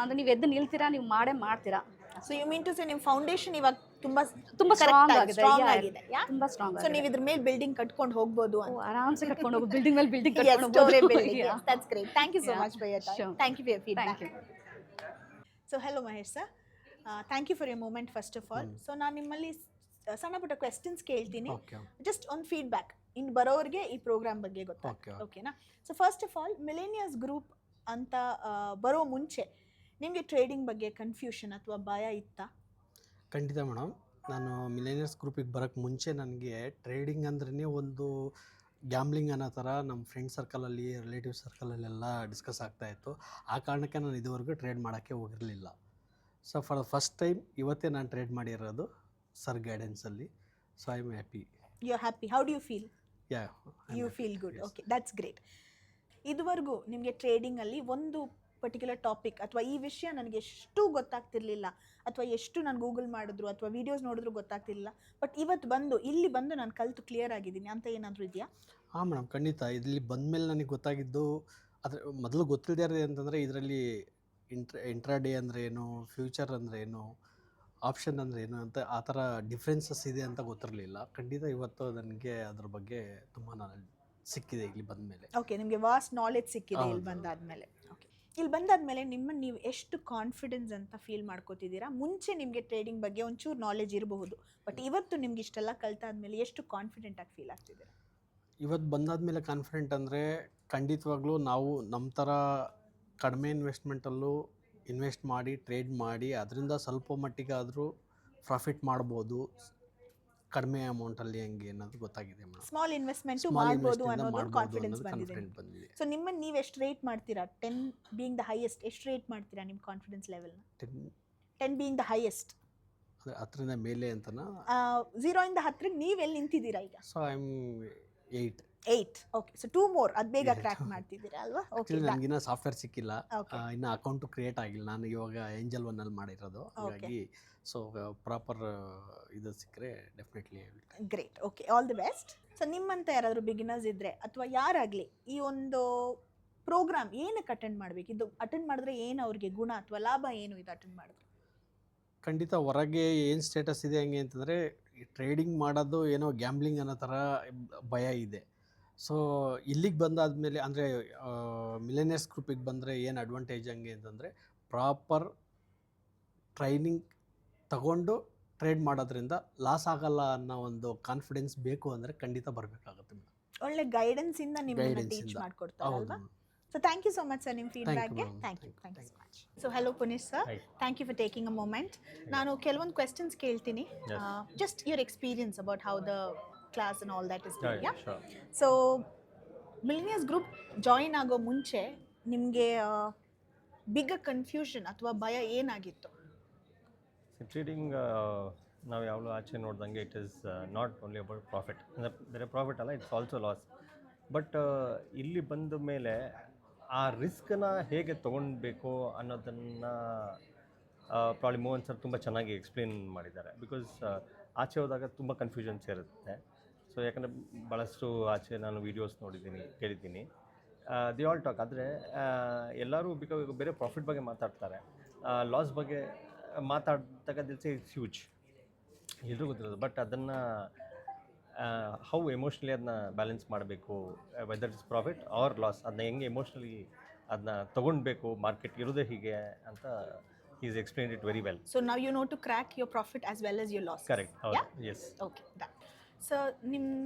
ಅಂದರೆ ನೀವು ಎದ್ದು ನಿಲ್ತೀರಾ, ನೀವು ಮಾಡ್ತೀರಾ. So you mean to say ನಿಮ್ಮ ಫೌಂಡೇಶನ್ ಇವಾಗ ತುಂಬಾ ಸ್ಟ್ರಾಂಗ್ ಆಗಿದೆ. ತುಂಬಾ ಸ್ಟ್ರಾಂಗ್. ಸೊ ನೀವು ಇದ್ರ ಮೇಲೆ ಬಿಲ್ಡಿಂಗ್ ಕಟ್ಕೊಂಡು ಹೋಗ್ಬೋದು ಅಂತ. ಆರಾಮ್ಸೆ ಕಟ್ಕೊಂಡು ಹೋಗ್ಬೋದು, ಬಿಲ್ಡಿಂಗ್ ಮೇಲೆ ಬಿಲ್ಡಿಂಗ್ Yes, ಕಟ್ಕೊಂಡು story ಹೋಗ್ಬೋದು. building. Yes, that's great. Thank you so much for your time. Sure. Thank you for your feedback. Thank you. So hello Mahesh sir. Thank you for your moment first of all. So ನಾನು ನಿಮ್ಮಲ್ಲಿ ಸಣ್ಣ ಪುಟ್ಟ ಕ್ವೆಶ್ಚನ್ಸ್ ಕೇಳ್ತೀನಿ. ಜಸ್ಟ್ ಒಂದು ಫೀಡ್ಬ್ಯಾಕ್ ಇನ್ನು ಬರೋರಿಗೆ ಈ ಪ್ರೋಗ್ರಾಮ್ ಬಗ್ಗೆ ಗೊತ್ತಾಗುತ್ತೆ. ಓಕೆನಾ? So first of all millionaires group ಅಂತ ಬರೋ ಮುಂಚೆ ನಿಮಗೆ ಟ್ರೇಡಿಂಗ್ ಬಗ್ಗೆ ಕನ್ಫ್ಯೂಷನ್ ಅಥವಾ ಭಯ ಇತ್ತಾ? ಖಂಡಿತ ಮೇಡಮ್. ನಾನು ಮಿಲೇನಿಯಸ್ ಗ್ರೂಪಿಗೆ ಬರೋಕ್ಕೆ ಮುಂಚೆ ನನಗೆ ಟ್ರೇಡಿಂಗ್ ಅಂದ್ರೇ ಒಂದು ಗ್ಯಾಮ್ಲಿಂಗ್ ಅನ್ನೋ ಥರ ನಮ್ಮ ಫ್ರೆಂಡ್ ಸರ್ಕಲಲ್ಲಿ, ರಿಲೇಟಿವ್ ಸರ್ಕಲಲ್ಲೆಲ್ಲ ಡಿಸ್ಕಸ್ ಆಗ್ತಾಯಿತ್ತು. ಆ ಕಾರಣಕ್ಕೆ ನಾನು ಇದುವರೆಗೂ ಟ್ರೇಡ್ ಮಾಡೋಕ್ಕೆ ಹೋಗಿರಲಿಲ್ಲ. So for the first time ಇವತ್ತೇ ನಾನು ಟ್ರೇಡ್ ಮಾಡಿರೋದು ಸರ್ ಗೈಡೆನ್ಸಲ್ಲಿ. So I am happy. You are happy. How do you feel? You feel good. Okay, that's great. ಇದುವರೆಗೂ ನಿಮಗೆ ಟ್ರೇಡಿಂಗಲ್ಲಿ ಒಂದು ಪರ್ಟಿಕ್ಯುಲರ್ ಟಾಪಿಕ್ ಅಥವಾ ಈ ವಿಷಯ ನನಗೆ ಎಷ್ಟು ಗೊತ್ತಾಗ್ತಿರ್ಲಿಲ್ಲ ಅಥವಾ ಎಷ್ಟು ನಾನು ಗೂಗಲ್ ಮಾಡಿದ್ರು ಅಥವಾ ವೀಡಿಯೋಸ್ ನೋಡಿದ್ರು ಗೊತ್ತಾಗ್ತಿರ್ಲಿಲ್ಲ, ಬಟ್ ಇಲ್ಲಿ ಬಂದು ನಾನು ಕಲಿತು ಕ್ಲಿಯರ್ ಆಗಿದ್ದೀನಿ ಅಂತ ಏನಾದರೂ ಇದೆಯಾ? ಹಾಂ ಮೇಡಮ್, ಖಂಡಿತ. ಇಲ್ಲಿ ಬಂದಮೇಲೆ ನನಗೆ ಗೊತ್ತಾಗಿದ್ದು, ಅದ್ರ ಮೊದಲು ಗೊತ್ತಿಲ್ಲದೆ ಇರೋದು ಅಂತಂದರೆ ಇದರಲ್ಲಿ ಇಂಟ್ರಾಡೇ ಅಂದರೆ ಏನು, ಫ್ಯೂಚರ್ ಅಂದರೆ ಏನು, ಆಪ್ಷನ್ ಅಂದರೆ ಏನು ಅಂತ ಆ ಥರ ಡಿಫ್ರೆನ್ಸಸ್ ಇದೆ ಅಂತ ಗೊತ್ತಿರಲಿಲ್ಲ. ಖಂಡಿತ ಇವತ್ತು ನನಗೆ ಅದ್ರ ಬಗ್ಗೆ ತುಂಬ ನಾಲೆಡ್ಜ್ ಸಿಕ್ಕಿದೆ ಇಲ್ಲಿ ಬಂದಮೇಲೆ. ಓಕೆ, ನಿಮಗೆ ವಾಸ್ಟ್ ನಾಲೆಡ್ಜ್ ಸಿಕ್ಕಿದೆ ಇಲ್ಲಿ ಬಂದಾದಮೇಲೆ. ಓಕೆ, ಇಲ್ಲಿ ಬಂದಾದಮೇಲೆ ನಿಮ್ಮನ್ನು ನೀವು ಎಷ್ಟು ಕಾನ್ಫಿಡೆನ್ಸ್ ಅಂತ ಫೀಲ್ ಮಾಡ್ಕೋತಿದ್ದೀರಾ? ಮುಂಚೆ ನಿಮಗೆ ಟ್ರೇಡಿಂಗ್ ಬಗ್ಗೆ ಒಂಚೂರು ನಾಲೆಜ್ ಇರಬಹುದು, ಬಟ್ ಇವತ್ತು ನಿಮ್ಗೆ ಇಷ್ಟೆಲ್ಲ ಕಲ್ತಾದ್ಮೇಲೆ ಎಷ್ಟು ಕಾನ್ಫಿಡೆಂಟಾಗಿ ಫೀಲ್ ಆಗ್ತಿದ್ದೀರಾ? ಇವತ್ತು ಬಂದಾದಮೇಲೆ ಕಾನ್ಫಿಡೆಂಟ್ ಅಂದರೆ ಖಂಡಿತವಾಗ್ಲೂ ನಾವು ನಮ್ಮ ಥರ ಕಡಿಮೆ ಇನ್ವೆಸ್ಟ್ಮೆಂಟಲ್ಲೂ ಇನ್ವೆಸ್ಟ್ ಮಾಡಿ ಟ್ರೇಡ್ ಮಾಡಿ ಅದರಿಂದ ಸ್ವಲ್ಪ ಮಟ್ಟಿಗಾದರೂ ಪ್ರಾಫಿಟ್ ಮಾಡ್ಬೋದು ಕಡಿಮೆ ಅಮೌಂಟಲ್ಲಿ ಹೆಂಗೆ ಅನ್ನೋದು ಗೊತ್ತಾಗಿದೆ ಮೇಡಮ್. ಸ್ಮಾಲ್ ಇನ್ವೆಸ್ಟ್ಮೆಂಟು ಮಾಡ್ಬೋದು ಅನ್ನೋದು ಕಾನ್ಫಿಡೆನ್ಸ್ ಬಂದಿದೆ. ಸೊ ನಿಮ್ಮನ್ನು ನೀವು ಎಷ್ಟು ರೇಟ್ ಮಾಡ್ತೀರಾ? 10 ಬೀಯಿಂಗ್ ದ ಹೈಯೆಸ್ಟ್ ಎಷ್ಟು ರೇಟ್ ಮಾಡ್ತೀರಾ ನಿಮ್ಮ ಕಾನ್ಫಿಡೆನ್ಸ್ ಲೆವೆಲ್ನ? 10 ಬೀಯಿಂಗ್ ದ ಹೈಯೆಸ್ಟ್, ಅಂದರೆ 10ರಿಂದ ಮೇಲೆ ಅಂತನಾ? 0 ಇಂದ 10ಗೆ ನೀವು ಎಲ್ಲಿ ನಿಂತಿದ್ದೀರಾ ಈಗ? So I am 8. Okay, so 2 more ಅದು ಬೇಗ ಕ್ರ್ಯಾಕ್ ಮಾಡ್ತಿದ್ದೀರಾ ಅಲ್ವಾ? ಓಕೆ, ನನಗಿನ್ನ ಸಾಫ್ಟ್ವೇರ್ ಸಿಕ್ಕಿಲ್ಲ, ಇನ್ನು ಅಕೌಂಟು ಕ್ರಿಯೇಟ್ ಆಗಿಲ್ಲ. ನಾನು ಇವಾಗ ಏಂಜಲ್ 1ಅಲ್ಲಿ ಮಾಡಿರೋದು, ಹಾಗಾಗಿ ಸೊ ಪ್ರಾಪರ್ ಇದು ಸಿಕ್ಕರೆ definitely. Great. Okay, all the best. So ನಿಮ್ಮಂತ ಯಾರಾದರೂ ಬಿಗಿನರ್ಸ್ ಇದ್ದರೆ ಅಥವಾ ಯಾರಾಗಲಿ ಈ ಒಂದು ಪ್ರೋಗ್ರಾಮ್ ಏನಕ್ಕೆ ಅಟೆಂಡ್ ಮಾಡಬೇಕು? ಇದು ಅಟೆಂಡ್ ಮಾಡಿದ್ರೆ ಏನು ಅವ್ರಿಗೆ ಗುಣ ಅಥವಾ ಲಾಭ ಏನು ಇದು ಅಟೆಂಡ್ ಮಾಡಿದ್ರೆ? ಖಂಡಿತ ಹೊರಗೆ ಏನು ಸ್ಟೇಟಸ್ ಇದೆ ಹಂಗೆ ಅಂತಂದರೆ ಟ್ರೇಡಿಂಗ್ ಮಾಡೋದು ಏನೋ ಗ್ಯಾಮ್ಲಿಂಗ್ ಅನ್ನೋ ಥರ ಭಯ ಇದೆ. ಸೊ ಇಲ್ಲಿಗೆ ಬಂದಾದಮೇಲೆ ಅಂದರೆ ಮಿಲೇನಿಯಸ್ ಗ್ರೂಪಿಗೆ ಬಂದರೆ ಏನು ಅಡ್ವಾಂಟೇಜ್ ಹಂಗೆ ಅಂತಂದರೆ ಪ್ರಾಪರ್ ಟ್ರೈನಿಂಗ್ ತಗೊಂಡು ಟ್ರೇಡ್ ಮಾಡೋದ್ರಿಂದ ಲಾಸ್ ಆಗಲ್ಲ ಅನ್ನೋ ಒಂದು ಕಾನ್ಫಿಡೆನ್ಸ್ ಬೇಕು ಅಂದರೆ ಖಂಡಿತ ಬರಬೇಕಾಗುತ್ತೆ ಮೇಡಮ್. ಒಳ್ಳೆ ಗೈಡೆನ್ಸಿಂದ ನಿಮ್ಮನ್ನು Guidance ಟೀಚ್ ಇಂದ. ಮಾಡಿಕೊಡ್ತಾರಲ್ವಾ? ಹೌದು. So thank you so much sir ನಿಮ್ಮ ಫೀಡ್ಬ್ಯಾಕ್ಗೆ. ma'am. Thank you Thank you. So much. So hello Puneesh sir, Hi. Thank you for taking a moment. ನಾನು ಕೆಲವೊಂದು ಕ್ವೆಶನ್ಸ್ ಕೇಳ್ತೀನಿ, just your experience about how the class and all that is Yeah, yeah. sure. So millionaires group join ಆಗೋ ಮುಂಚೆ ನಿಮಗೆ ಬಿಗ್ ಕನ್ಫ್ಯೂಷನ್ ಅಥವಾ ಭಯ ಏನಾಗಿತ್ತು? ಟ್ರೇಡಿಂಗ್ ನಾವು ಯಾವಾಗಲೂ ಆಚೆ ನೋಡ್ದಂಗೆ it is not only about profit, ಅಂದರೆ ಬೇರೆ ಪ್ರಾಫಿಟ್ ಅಲ್ಲ, ಇಟ್ಸ್ ಆಲ್ಸೋ ಲಾಸ್. ಬಟ್ ಇಲ್ಲಿ ಬಂದ ಮೇಲೆ ಆ ರಿಸ್ಕನ್ನ ಹೇಗೆ ತೊಗೊಳ್ಬೇಕು ಅನ್ನೋದನ್ನು ಪ್ರಾಬ್ಲಿ ಮೋಹನ್ ಸರ್ ತುಂಬ ಚೆನ್ನಾಗಿ ಎಕ್ಸ್ಪ್ಲೇನ್ ಮಾಡಿದ್ದಾರೆ. ಬಿಕಾಸ್ ಆಚೆ ಹೋದಾಗ ತುಂಬ ಕನ್ಫ್ಯೂಷನ್ಸ್ ಇರುತ್ತೆ. ಸೊ ಯಾಕಂದರೆ ಭಾಳಷ್ಟು ಆಚೆ ನಾನು ವೀಡಿಯೋಸ್ ನೋಡಿದ್ದೀನಿ, ಕೇಳಿದ್ದೀನಿ, ದಿ ಆಲ್ ಟಾಕ್. ಆದರೆ ಎಲ್ಲರೂ ಬೇರೆ ಪ್ರಾಫಿಟ್ ಬಗ್ಗೆ ಮಾತಾಡ್ತಾರೆ, ಲಾಸ್ ಬಗ್ಗೆ ಮಾತಾಡಿದಾಗ ದಿಲ್ಸ್ ಇಟ್ಸ್ ಹ್ಯೂಜ್, ಎಲ್ಲರೂ ಗೊತ್ತಿರೋದು. ಬಟ್ ಅದನ್ನು ಹೌ ಎಮೋಷ್ನಲಿ ಅದನ್ನ ಬ್ಯಾಲೆನ್ಸ್ ಮಾಡಬೇಕು, whether it's profit or loss, ಅದನ್ನ ಹೆಂಗೆ ಎಮೋಷ್ನಲಿ ಅದನ್ನ ತೊಗೊಳ್ಬೇಕು, ಮಾರ್ಕೆಟ್ ಇರೋದೇ ಹೀಗೆ ಅಂತ is explained it very well. So now you know to crack your profit as well as your loss. Correct, ಹೌದು, ಎಸ್. Okay, done. ಸೊ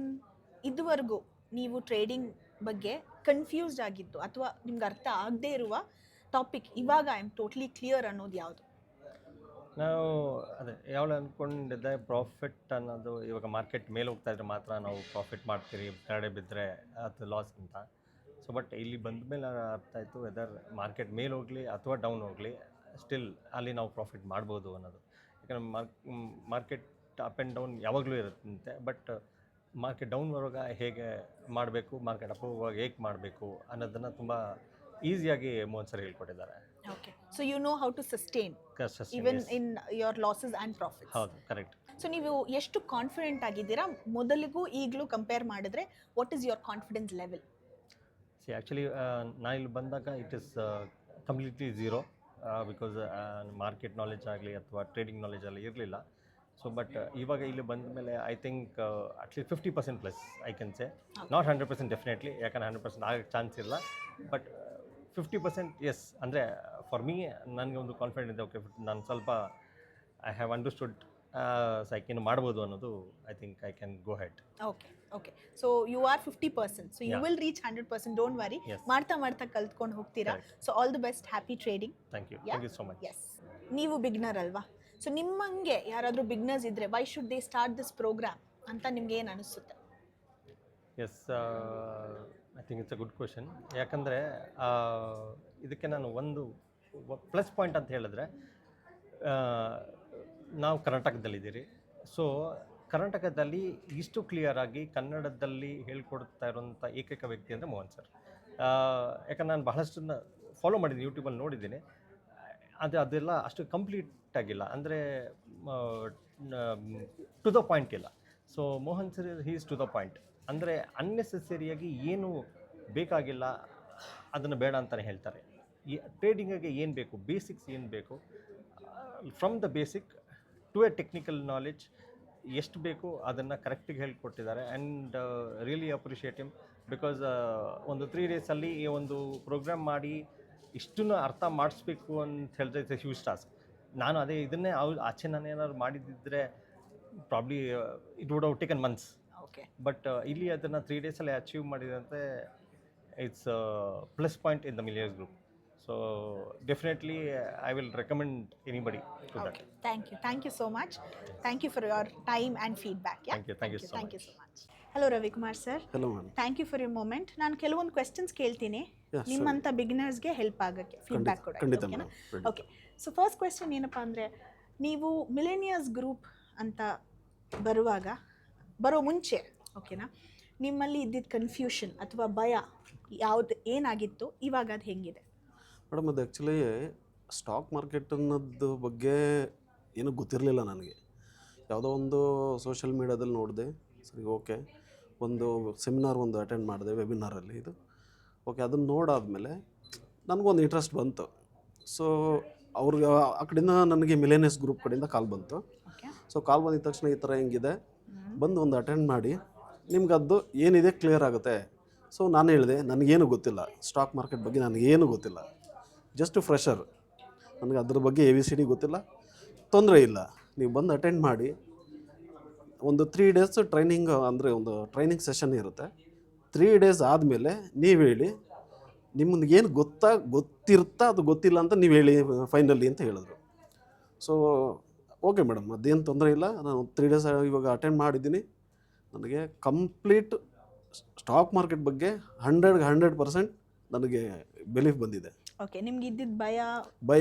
ಇದುವರೆಗೂ ನೀವು ಟ್ರೇಡಿಂಗ್ ಬಗ್ಗೆ ಕನ್ಫ್ಯೂಸ್ಡ್ ಆಗಿದ್ದು ಅಥವಾ ನಿಮ್ಗೆ ಅರ್ಥ ಆಗದೇ ಇರುವ ಟಾಪಿಕ್ ಇವಾಗ ಐ ಆಮ್ ಟೋಟ್ಲಿ ಕ್ಲಿಯರ್ ಅನ್ನೋದು ಯಾವುದು? ನಾವು ಅದೇ ಯಾವಾಗ ಅಂದ್ಕೊಂಡಿದ್ದೆ, ಪ್ರಾಫಿಟ್ ಅನ್ನೋದು ಇವಾಗ ಮಾರ್ಕೆಟ್ ಮೇಲೆ ಹೋಗ್ತಾ ಇದ್ರೆ ಮಾತ್ರ ನಾವು ಪ್ರಾಫಿಟ್ ಮಾಡ್ತೀರಿ, ಕೆಳಗಡೆ ಬಿದ್ದರೆ ಅದು ಲಾಸ್ ಅಂತ. ಸೊ ಬಟ್ ಇಲ್ಲಿ ಬಂದ ಮೇಲೆ ಅರ್ಥ ಆಯಿತು, ವೆದರ್ ಮಾರ್ಕೆಟ್ ಮೇಲೆ ಹೋಗಲಿ ಅಥವಾ ಡೌನ್ ಹೋಗಲಿ, ಸ್ಟಿಲ್ ಅಲ್ಲಿ ನಾವು ಪ್ರಾಫಿಟ್ ಮಾಡ್ಬೋದು ಅನ್ನೋದು. ಯಾಕಂದರೆ ಮಾರ್ಕೆಟ್ ಅಪ್ ಆ್ಯಂಡ್ ಡೌನ್ ಯಾವಾಗಲೂ ಇರುತ್ತೆ, ಬಟ್ ಮಾರ್ಕೆಟ್ ಡೌನ್ ಬರುವಾಗ ಹೇಗೆ ಮಾಡಬೇಕು, ಮಾರ್ಕೆಟ್ ಅಪ್ ಹೋಗುವಾಗ ಹೇಗೆ ಮಾಡಬೇಕು ಅನ್ನೋದನ್ನು ತುಂಬ ಈಸಿಯಾಗಿ ಮೋಹನ್ ಸರ್ ಹೇಳ್ಕೊಟ್ಟಿದ್ದಾರೆ. Okay, so you know how to sustain Sustain, even yes. In your losses and profits. ಹೌದು, ಕರೆಕ್ಟ್. ಸೊ ನೀವು ಎಷ್ಟು ಕಾನ್ಫಿಡೆಂಟ್ ಆಗಿದ್ದೀರಾ ಮೊದಲಿಗೂ ಈಗಲೂ ಕಂಪೇರ್ ಮಾಡಿದ್ರೆ? What is your confidence level? See actually ನಾನು ಇಲ್ಲಿ ಬಂದಾಗ it is completely zero, because market knowledge ಆಗಲಿ ಅಥವಾ ಟ್ರೇಡಿಂಗ್ ನಾಲೆಜ್ ಆಗಲಿ ಇರಲಿಲ್ಲ. ಸೊ ಬಟ್ ಇವಾಗ ಇಲ್ಲಿ ಬಂದ ಮೇಲೆ I think at least 50% plus I can say, not 100% definitely, ಯಾಕಂದ್ರೆ 100% ಆಗಕ್ಕೆ ಚಾನ್ಸ್ ಇಲ್ಲ, ಬಟ್ 50% ಎಸ್. ಅಂದರೆ ಫಾರ್ ಮೀ ನನಗೆ ಒಂದು ಕಾನ್ಫಿಡೆಂಟ್ ಇದೆ, ಓಕೆ ನಾನು ಸ್ವಲ್ಪ I have understood, so I can ಮಾಡ್ಬೋದು ಅನ್ನೋದು. I think I can go head. Okay, okay. So you are 50%, so you will reach 100%, don't worry. Yes. ಮಾಡ್ತಾ ಮಾಡ್ತಾ ಕಲ್ತ್ಕೊಂಡು ಹೋಗ್ತೀರಾ. So all the best, happy trading. Thank you so much. Yes, ನೀವು ಬಿಗ್ನರ್ ಅಲ್ವಾ? ಸೊ ನಿಮ್ಮಂಗೆ ಯಾರಾದರೂ ಬಿಗ್ನರ್ಸ್ ಇದ್ದರೆ why should they start this program ಅಂತ ನಿಮ್ಗೆ ಏನು ಅನಿಸುತ್ತೆ? Yes, I think it's a good question. ಯಾಕಂದರೆ ಇದಕ್ಕೆ ನಾನು ಒಂದು ಪ್ಲಸ್ ಪಾಯಿಂಟ್ ಅಂತ ಹೇಳಿದ್ರೆ, ನಾವು ಕರ್ನಾಟಕದಲ್ಲಿದ್ದೀರಿ. ಸೊ ಕರ್ನಾಟಕದಲ್ಲಿ ಇಷ್ಟು ಕ್ಲಿಯರಾಗಿ ಕನ್ನಡದಲ್ಲಿ ಹೇಳ್ಕೊಡ್ತಾ ಇರೋಂಥ ಏಕೈಕ ವ್ಯಕ್ತಿ ಅಂದರೆ ಮೋಹನ್ ಸರ್. ಯಾಕಂದ್ರೆ ನಾನು ಬಹಳಷ್ಟನ್ನು ಫಾಲೋ ಮಾಡಿದ್ದೀನಿ, ಯೂಟ್ಯೂಬಲ್ಲಿ ನೋಡಿದ್ದೀನಿ, ಆದರೆ ಅದೆಲ್ಲ ಅಷ್ಟು ಕಂಪ್ಲೀಟ್ ಆಗಿಲ್ಲ, ಅಂದರೆ ಟು ದ ಪಾಯಿಂಟ್ ಇಲ್ಲ. So Mohan sir is to the point, ಅಂದರೆ ಅನ್ನೆಸೆಸರಿಯಾಗಿ ಏನು ಬೇಕಾಗಿಲ್ಲ ಅದನ್ನು ಬೇಡ ಅಂತಲೇ ಹೇಳ್ತಾರೆ. ಈ ಟ್ರೇಡಿಂಗಿಗೆ ಏನು ಬೇಕು, ಬೇಸಿಕ್ಸ್ ಏನು ಬೇಕು, from the basic to a technical knowledge ಎಷ್ಟು ಬೇಕು ಅದನ್ನು ಕರೆಕ್ಟಿಗೆ ಹೇಳ್ಕೊಟ್ಟಿದ್ದಾರೆ. And really appreciate him, because ಒಂದು 3 ಡೇಸಲ್ಲಿ ಈ ಒಂದು ಪ್ರೋಗ್ರಾಮ್ ಮಾಡಿ ಇಷ್ಟನ್ನು ಅರ್ಥ ಮಾಡಿಸ್ಬೇಕು ಅಂತ ಹೇಳಿದ್ರೆ ಇಟ್ಸ್ ಎ ಹ್ಯೂಜ್ ಟಾಸ್ಕ್. ನಾನು ಅದೇ ಇದನ್ನೇ ಆಚೆ ನಾನು ಏನಾದ್ರು ಮಾಡಿದ್ದಿದ್ರೆ probably it would have taken months. Okay, but ಇಲ್ಲಿ ಅದನ್ನು 3 ಡೇಸಲ್ಲಿ ಅಚೀವ್ ಮಾಡಿದಂತೆ it's plus point in the millionaires group. So definitely I will recommend anybody to that. Thank you so much. Thank you for your time and feedback. Thank you so thank you much. So much. Hello Ravikumar sir, hello ma'am. Thank you for your moment. ನಾನು ಕೆಲವೊಂದು ಕ್ವೆಶನ್ಸ್ ಕೇಳ್ತೀನಿ, sure. ನಿಮ್ಮಂಥ ಬಿಗಿನರ್ಸ್ಗೆ ಹೆಲ್ಪ್ ಆಗೋಕ್ಕೆ ಫೀಡ್ಬ್ಯಾಕ್ ಕೊಡೋಕ್ಕೆ. ಖಂಡಿತ ಓಕೆನಾ? Madam. Okay, so first question ಏನಪ್ಪ ಅಂದರೆ, ನೀವು ಮಿಲೇನಿಯರ್ಸ್ ಗ್ರೂಪ್ ಅಂತ ಬರೋ ಮುಂಚೆ, ಓಕೆನಾ, ನಿಮ್ಮಲ್ಲಿ ಇದ್ದಿದ್ದ ಕನ್ಫ್ಯೂಷನ್ ಅಥವಾ ಭಯ ಯಾವ್ದು ಏನಾಗಿತ್ತು, ಇವಾಗ ಅದು ಹೆಂಗಿದೆ? ಮೇಡಮ್, ಅದು ಆ್ಯಕ್ಚುಲಿ ಸ್ಟಾಕ್ ಮಾರ್ಕೆಟ್ ಅನ್ನೋದು ಬಗ್ಗೆ ಏನೂ ಗೊತ್ತಿರಲಿಲ್ಲ ನನಗೆ. ಯಾವುದೋ ಒಂದು ಸೋಷಿಯಲ್ ಮೀಡ್ಯಾದಲ್ಲಿ ನೋಡಿದೆ, ಸರಿ ಓಕೆ, ಒಂದು ಸೆಮಿನಾರ್ ಒಂದು ಅಟೆಂಡ್ ಮಾಡಿದೆ ವೆಬಿನಾರಲ್ಲಿ ಇದು. ಓಕೆ, ಅದನ್ನು ನೋಡಾದ್ಮೇಲೆ ನನಗೊಂದು ಇಂಟ್ರೆಸ್ಟ್ ಬಂತು. ಸೊ ಅವ್ರಿಗೆ ಆ ಕಡೆಯಿಂದ ನನಗೆ ಮಿಲೇನಿಯರ್ಸ್ ಗ್ರೂಪ್ ಕಡೆಯಿಂದ ಕಾಲ್ ಬಂತು. ಸೊ ಕಾಲ್ ಬಂದಿದ ತಕ್ಷಣ ಈ ಥರ ಹೆಂಗಿದೆ, ಬಂದು ಒಂದು ಅಟೆಂಡ್ ಮಾಡಿ ನಿಮ್ಗೆ ಅದು ಏನಿದೆ ಕ್ಲಿಯರ್ ಆಗುತ್ತೆ. ಸೊ ನಾನು ಹೇಳಿದೆ, ನನಗೇನು ಗೊತ್ತಿಲ್ಲ, ಸ್ಟಾಕ್ ಮಾರ್ಕೆಟ್ ಬಗ್ಗೆ ನನಗೇನು ಗೊತ್ತಿಲ್ಲ, ಜಸ್ಟ್ ಫ್ರೆಷರ್, ನನಗೆ ಅದ್ರ ಬಗ್ಗೆ ABCD ಗೊತ್ತಿಲ್ಲ, ತೊಂದರೆ ಇಲ್ಲ, ನೀವು ಬಂದು ಅಟೆಂಡ್ ಮಾಡಿ. ಒಂದು 3 ಡೇಸ್ ಟ್ರೈನಿಂಗ್, ಅಂದರೆ ಒಂದು ಟ್ರೈನಿಂಗ್ ಸೆಷನ್ ಇರುತ್ತೆ. 3 ಡೇಸ್ ಆದಮೇಲೆ ನೀವು ಹೇಳಿ ನಿಮ್ಮದು ಏನು ಗೊತ್ತಿರುತ್ತಾ ಅದು ಗೊತ್ತಿಲ್ಲ ಅಂತ ನೀವು ಹೇಳಿ ಫೈನಲಿ ಅಂತ ಹೇಳಿದ್ರು. ಸೊ ಓಕೆ ಮೇಡಮ್, ಅದೇನು ತೊಂದರೆ ಇಲ್ಲ. ನಾನು 3 ಡೇಸ್ ಇವಾಗ ಅಟೆಂಡ್ ಮಾಡಿದ್ದೀನಿ. ನನಗೆ ಕಂಪ್ಲೀಟ್ ಸ್ಟಾಕ್ ಮಾರ್ಕೆಟ್ ಬಗ್ಗೆ 100% ನನಗೆ ಬಿಲೀಫ್ ಬಂದಿದೆ. ಓಕೆ, ನಿಮ್ಗೆ ಇದ್ದಿದ್ದ ಭಯ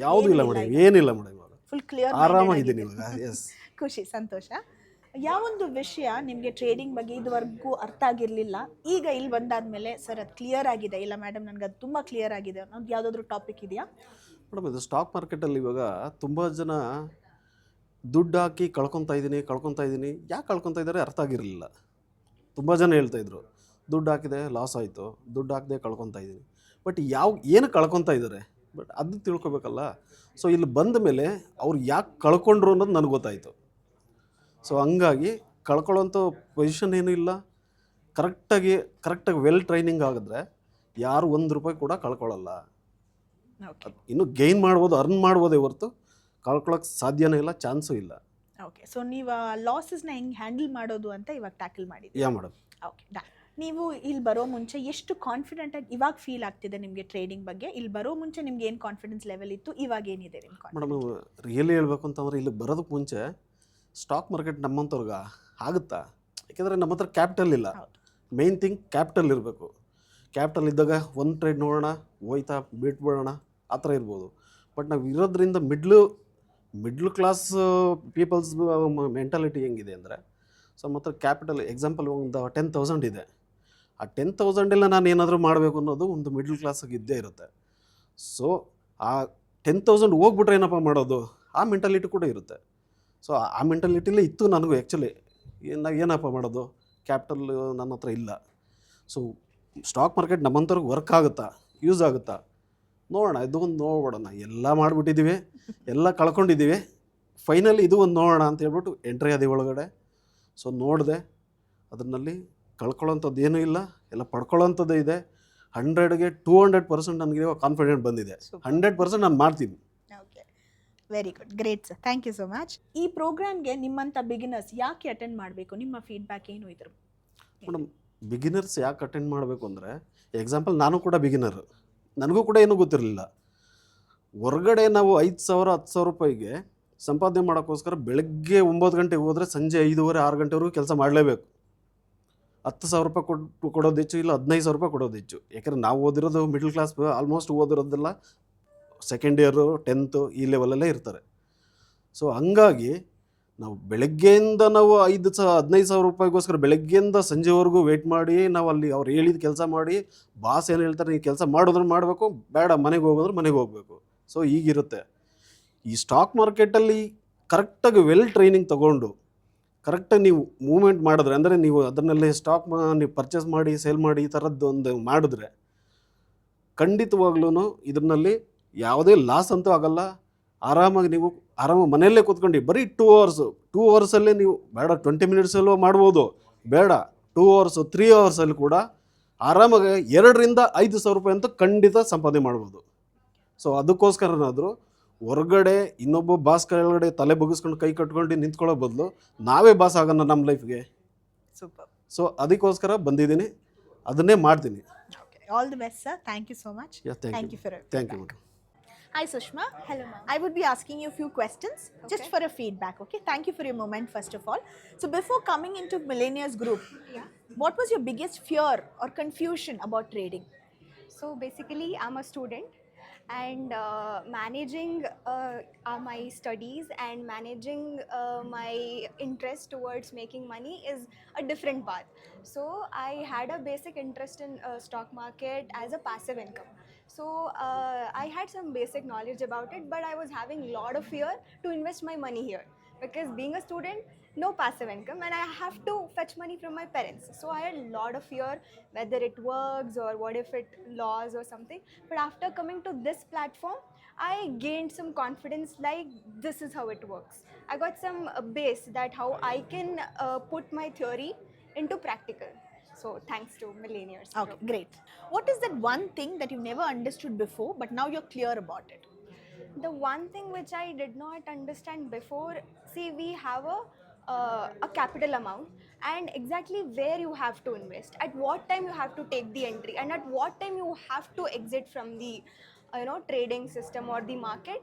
ಯಾವುದೂ ಇಲ್ಲ ಮೇಡಮ್, ಏನಿಲ್ಲ ಮೇಡಮ್, ಇವಾಗ ಫುಲ್ ಕ್ಲಿಯರ್ ಆರಾಮಾಗಿದ್ದೀನಿ ಇವಾಗ. ಎಸ್, ಖುಷಿ, ಸಂತೋಷ. ಯಾವೊಂದು ವಿಷಯ ನಿಮಗೆ ಟ್ರೇಡಿಂಗ್ ಬಗ್ಗೆ ಇದುವರೆಗೂ ಅರ್ಥ ಆಗಿರಲಿಲ್ಲ, ಈಗ ಇಲ್ಲಿ ಬಂದಾದ್ಮೇಲೆ ಸರ್ ಅದು ಕ್ಲಿಯರ್ ಆಗಿದೆ, ಇಲ್ಲ ಮೇಡಮ್ ನನಗೆ ಅದು ತುಂಬ ಕ್ಲಿಯರ್ ಆಗಿದೆ ಅನ್ನೋದು ಯಾವುದಾದ್ರೂ ಟಾಪಿಕ್ ಇದೆಯಾ? ಮೇಡಮ್, ಇದು ಸ್ಟಾಕ್ ಮಾರ್ಕೆಟಲ್ಲಿ ಇವಾಗ ತುಂಬ ಜನ ದುಡ್ಡು ಹಾಕಿ ಕಳ್ಕೊತಾ ಇದ್ದೀನಿ, ಯಾಕೆ ಕಳ್ಕೊತಾ ಇದ್ದಾರೆ ಅರ್ಥ ಆಗಿರಲಿಲ್ಲ. ತುಂಬ ಜನ ಹೇಳ್ತಾಯಿದ್ರು ದುಡ್ಡು ಹಾಕಿದೆ ಲಾಸ್ ಆಯಿತು, ದುಡ್ಡು ಹಾಕಿದೆ ಕಳ್ಕೊತಾ ಇದ್ದೀನಿ. ಬಟ್ ಏನು ಕಳ್ಕೊತಾ ಇದ್ದಾರೆ, ಬಟ್ ಅದು ತಿಳ್ಕೊಬೇಕಲ್ಲ. ಸೊ ಇಲ್ಲಿ ಬಂದ ಮೇಲೆ ಅವ್ರು ಯಾಕೆ ಕಳ್ಕೊಂಡ್ರು ಅನ್ನೋದು ನನಗೆ ಗೊತ್ತಾಯಿತು. ಸೊ ಹಂಗಾಗಿ ಕಳ್ಕೊಳ್ಳೋಂಥ ಪೊಸಿಷನ್ ಏನೂ ಇಲ್ಲ. ಕರೆಕ್ಟಾಗಿ ವೆಲ್ ಟ್ರೈನಿಂಗ್ ಆಗಿದ್ರೆ ಯಾರು ₹1 ಕೂಡ ಕಳ್ಕೊಳ್ಳಲ್ಲ. ಇನ್ನು ಗೈನ್ ಮಾಡ್ಬೋದು, ಅರ್ನ್ ಮಾಡ್ಬೋದೇ ಹೊರತು ಕಳ್ಕೊಳ್ಳೋಕೆ ಸಾಧ್ಯನೇ ಇಲ್ಲ, ಚಾನ್ಸು ಇಲ್ಲ. ಓಕೆ, ಸೊ ನೀವು ಲಾಸಸ್ನ ಹೆಂಗೆ ಹ್ಯಾಂಡಲ್ ಮಾಡೋದು ಅಂತ ಇವಾಗ ಟ್ಯಾಕಲ್ ಮಾಡಿದ್ದೀವಿ. ಯಾ ಮೇಡಮ್. ಓಕೆ, ನೀವು ಇಲ್ಲಿ ಬರೋ ಮುಂಚೆ ಎಷ್ಟು ಕಾನ್ಫಿಡೆಂಟಾಗಿ ಇವಾಗ ಫೀಲ್ ಆಗ್ತಿದೆ ನಿಮಗೆ ಟ್ರೇಡಿಂಗ್ ಬಗ್ಗೆ? ಇಲ್ಲಿ ಬರೋ ಮುಂಚೆ ನಿಮ್ಗೆ ಏನು ಕಾನ್ಫಿಡೆನ್ಸ್ ಲೆವೆಲ್ ಇತ್ತು, ಇವಾಗ ಏನಿದೆ ನಿಮ್ಮ ಕಾನ್ಫಿಡೆನ್ಸ್? ಮೇಡಮ್, ರಿಯಲಿ ಹೇಳ್ಬೇಕು ಅಂತಂದ್ರೆ ಇಲ್ಲಿ ಬರೋದಕ್ಕೆ ಮುಂಚೆ ಸ್ಟಾಕ್ ಮಾರ್ಕೆಟ್ ನಮ್ಮಂಥವ್ರಿಗೆ ಆಗುತ್ತಾ? ಯಾಕೆಂದರೆ ನಮ್ಮ ಹತ್ರ ಕ್ಯಾಪಿಟಲ್ ಇಲ್ಲ. ಮೇನ್ ಥಿಂಗ್ ಕ್ಯಾಪಿಟಲ್ ಇರಬೇಕು. ಕ್ಯಾಪಿಟಲ್ ಇದ್ದಾಗ ಒಂದು ಟ್ರೇಡ್ ನೋಡೋಣ, ಹೋಯ್ತಾ ಬಿಟ್ಬಿಡೋಣ, ಆ ಥರ ಇರ್ಬೋದು. ಬಟ್ ನಾವು ಇರೋದ್ರಿಂದ ಮಿಡ್ಲ್ ಕ್ಲಾಸ್ ಪೀಪಲ್ಸ್ ಮೆಂಟಾಲಿಟಿ ಹೆಂಗಿದೆ ಅಂದರೆ, ಸೊ ನಮ್ಮ ಹತ್ರ ಕ್ಯಾಪಿಟಲ್ ಎಕ್ಸಾಂಪಲ್ ಒಂದು 10,000 ಇದೆ. ಆ 10,000 ನಾನು ಏನಾದರೂ ಮಾಡಬೇಕು ಅನ್ನೋದು ಒಂದು ಮಿಡ್ಲ್ ಕ್ಲಾಸಿಗೆ ಇದ್ದೇ ಇರುತ್ತೆ. ಸೊ ಆ 10,000 ಹೋಗ್ಬಿಟ್ರೆ ಏನಪ್ಪ ಮಾಡೋದು, ಆ ಮೆಂಟಾಲಿಟಿ ಕೂಡ ಇರುತ್ತೆ. ಸೊ ಆ ಮೆಂಟಾಲಿಟಿಲೇ ಇತ್ತು ನನಗೂ ಆ್ಯಕ್ಚುಲಿ. ಏನಪ್ಪ ಮಾಡೋದು, ಕ್ಯಾಪಿಟಲ್ ನನ್ನ ಹತ್ರ ಇಲ್ಲ. ಸೊ ಸ್ಟಾಕ್ ಮಾರ್ಕೆಟ್ ನಮ್ಮಂಥವ್ರಿಗೆ ವರ್ಕ್ ಆಗುತ್ತಾ, ಯೂಸ್ ಆಗುತ್ತಾ ನೋಡೋಣ, ಇದು ಒಂದು ನೋಡ್ಬಿಡೋಣ. ಎಲ್ಲ ಮಾಡಿಬಿಟ್ಟಿದ್ದೀವಿ, ಎಲ್ಲ ಕಳ್ಕೊಂಡಿದ್ದೀವಿ, ಫೈನಲಿ ಇದು ಒಂದು ನೋಡೋಣ ಅಂತ ಹೇಳ್ಬಿಟ್ಟು ಎಂಟ್ರಿ ಆದಿ ಒಳಗಡೆ. ಸೊ ನೋಡಿದೆ, ಅದರಲ್ಲಿ ಕಳ್ಕೊಳ್ಳೋಂಥದ್ದು ಏನೂ ಇಲ್ಲ, ಎಲ್ಲ ಪಡ್ಕೊಳ್ಳೋಂಥದ್ದು ಇದೆ. 100ಗೆ 200% ನನಗೆ ಕಾನ್ಫಿಡೆಂಟ್ ಬಂದಿದೆ. 100% ನಾನು ಮಾಡ್ತೀನಿ. Okay, very good, great sir, thank you so much. ಈ ಪ್ರೋಗ್ರಾಮ್ಗೆ ನಿಮ್ಮಂಥ ಬಿಗಿನರ್ಸ್ ಯಾಕೆ ಅಟೆಂಡ್ ಮಾಡಬೇಕು? ನಿಮ್ಮ ಫೀಡ್ಬ್ಯಾಕ್ ಏನು ಇದ್ರು? ಮೇಡಮ್, ಬಿಗಿನರ್ಸ್ ಯಾಕೆ ಅಟೆಂಡ್ ಮಾಡಬೇಕು ಅಂದರೆ, ಎಕ್ಸಾಂಪಲ್ ನಾನು ಕೂಡ ಬಿಗಿನರ್, ನನಗೂ ಕೂಡ ಏನೂ ಗೊತ್ತಿರಲಿಲ್ಲ. ಹೊರಗಡೆ ನಾವು 5,000 ₹10,000 ಸಂಪಾದನೆ ಮಾಡೋಕ್ಕೋಸ್ಕರ ಬೆಳಗ್ಗೆ 9 ಗಂಟೆಗೆ ಹೋದರೆ ಸಂಜೆ 5:30 6 ಗಂಟೆವರೆಗೂ ಕೆಲಸ ಮಾಡಲೇಬೇಕು. ₹10,000 ಕೊಡೋದು ಹೆಚ್ಚು, ಇಲ್ಲ ₹15,000 ಕೊಡೋದು ಹೆಚ್ಚು. ಯಾಕಂದರೆ ನಾವು ಓದಿರೋದು ಮಿಡ್ಲ್ ಕ್ಲಾಸ್, ಆಲ್ಮೋಸ್ಟ್ ಓದಿರೋದೆಲ್ಲ ಸೆಕೆಂಡ್ ಇಯರು 10th ಈ ಲೆವೆಲಲ್ಲೇ ಇರ್ತಾರೆ. ಸೊ ಹಂಗಾಗಿ ನಾವು ಬೆಳಗ್ಗೆಯಿಂದ ನಾವು ₹15,000 ಬೆಳಗ್ಗೆಯಿಂದ ಸಂಜೆವರೆಗೂ ವೆಯ್ಟ್ ಮಾಡಿ, ನಾವು ಅಲ್ಲಿ ಅವ್ರು ಹೇಳಿದ ಕೆಲಸ ಮಾಡಿ, ಬಾಸ್ ಏನು ಹೇಳ್ತಾರೆ ನೀವು ಕೆಲಸ ಮಾಡೋದ್ರೆ ಮಾಡಬೇಕು, ಬೇಡ ಮನೆಗೆ ಹೋಗೋದ್ರೆ ಮನೆಗೆ ಹೋಗಬೇಕು. ಸೊ ಈಗಿರುತ್ತೆ. ಈ ಸ್ಟಾಕ್ ಮಾರ್ಕೆಟಲ್ಲಿ ಕರೆಕ್ಟಾಗಿ ವೆಲ್ ಟ್ರೈನಿಂಗ್ ತೊಗೊಂಡು ಕರೆಕ್ಟಾಗಿ ನೀವು ಮೂವ್ಮೆಂಟ್ ಮಾಡಿದ್ರೆ, ಅಂದರೆ ನೀವು ಅದನ್ನೆಲ್ಲ ಸ್ಟಾಕ್ ನೀವು ಪರ್ಚೇಸ್ ಮಾಡಿ ಸೇಲ್ ಮಾಡಿ ಈ ಥರದ್ದು ಒಂದು ಮಾಡಿದ್ರೆ ಖಂಡಿತವಾಗ್ಲೂ ಇದರಲ್ಲಿ ಯಾವುದೇ ಲಾಸ್ ಅಂತೂ ಆಗಲ್ಲ. ಆರಾಮಾಗಿ ನೀವು ಮನೆಯಲ್ಲೇ ಕೂತ್ಕೊಂಡು ಬರೀ 2 ಅವರ್ಸಲ್ಲೇ ನೀವು ಬೇಡ 20 ಮಿನಿಟ್ಸಲ್ಲೂ ಮಾಡ್ಬೋದು, ಬೇಡ 2 ಅವರ್ಸು 3 ಅವರ್ಸಲ್ಲಿ ಕೂಡ ಆರಾಮಾಗಿ ₹2,000-5,000 ಅಂತೂ ಖಂಡಿತ ಸಂಪಾದನೆ ಮಾಡ್ಬೋದು. ಸೊ ಅದಕ್ಕೋಸ್ಕರನಾದರೂ ಹೊರಗಡೆ ಇನ್ನೊಬ್ಬ ಬಾಸ್ ಕೆಳಗಡೆ ತಲೆ ಬಗ್ಗಿಸ್ಕೊಂಡು ಕೈ ಕಟ್ಕೊಂಡು ನಿಂತ್ಕೊಳ್ಳೋ ಬದಲು ನಾವೇ ಬಾಸ್ ಆಗೋಣ ನಮ್ಮ ಲೈಫ್ಗೆ. ಸೂಪರ್. ಸೊ ಅದಕ್ಕೋಸ್ಕರ ಬಂದಿದ್ದೀನಿ, ಅದನ್ನೇ ಮಾಡ್ತೀನಿ. Okay, all the best sir, thank you so much. Thank you for thank you madam. Hi Sushma. Hello ma'am. I would be asking you a few questions just for a feedback, okay? Thank you for your moment first of all. So before coming into Millennials Group, what was your biggest fear or confusion about trading? So basically, I'm a student, and managing my studies and managing my interest towards making money is a different path. So I had a basic interest in stock market as a passive income. So I had some basic knowledge about it, but I was having a lot of fear to invest my money here, because being a student, no passive income, and I have to fetch money from my parents. So I had a lot of fear whether it works or what if it lost or something. But after coming to this platform, I gained some confidence, like this is how it works. I got some base that how I can put my theory into practical. So thanks to Millennials. Okay, great. What is that one thing that you never understood before but now you're clear about it? The one thing which I did not understand before, see, we have a a capital amount, and exactly where you have to invest, at what time you have to take the entry, and at what time you have to exit from the trading system or the market.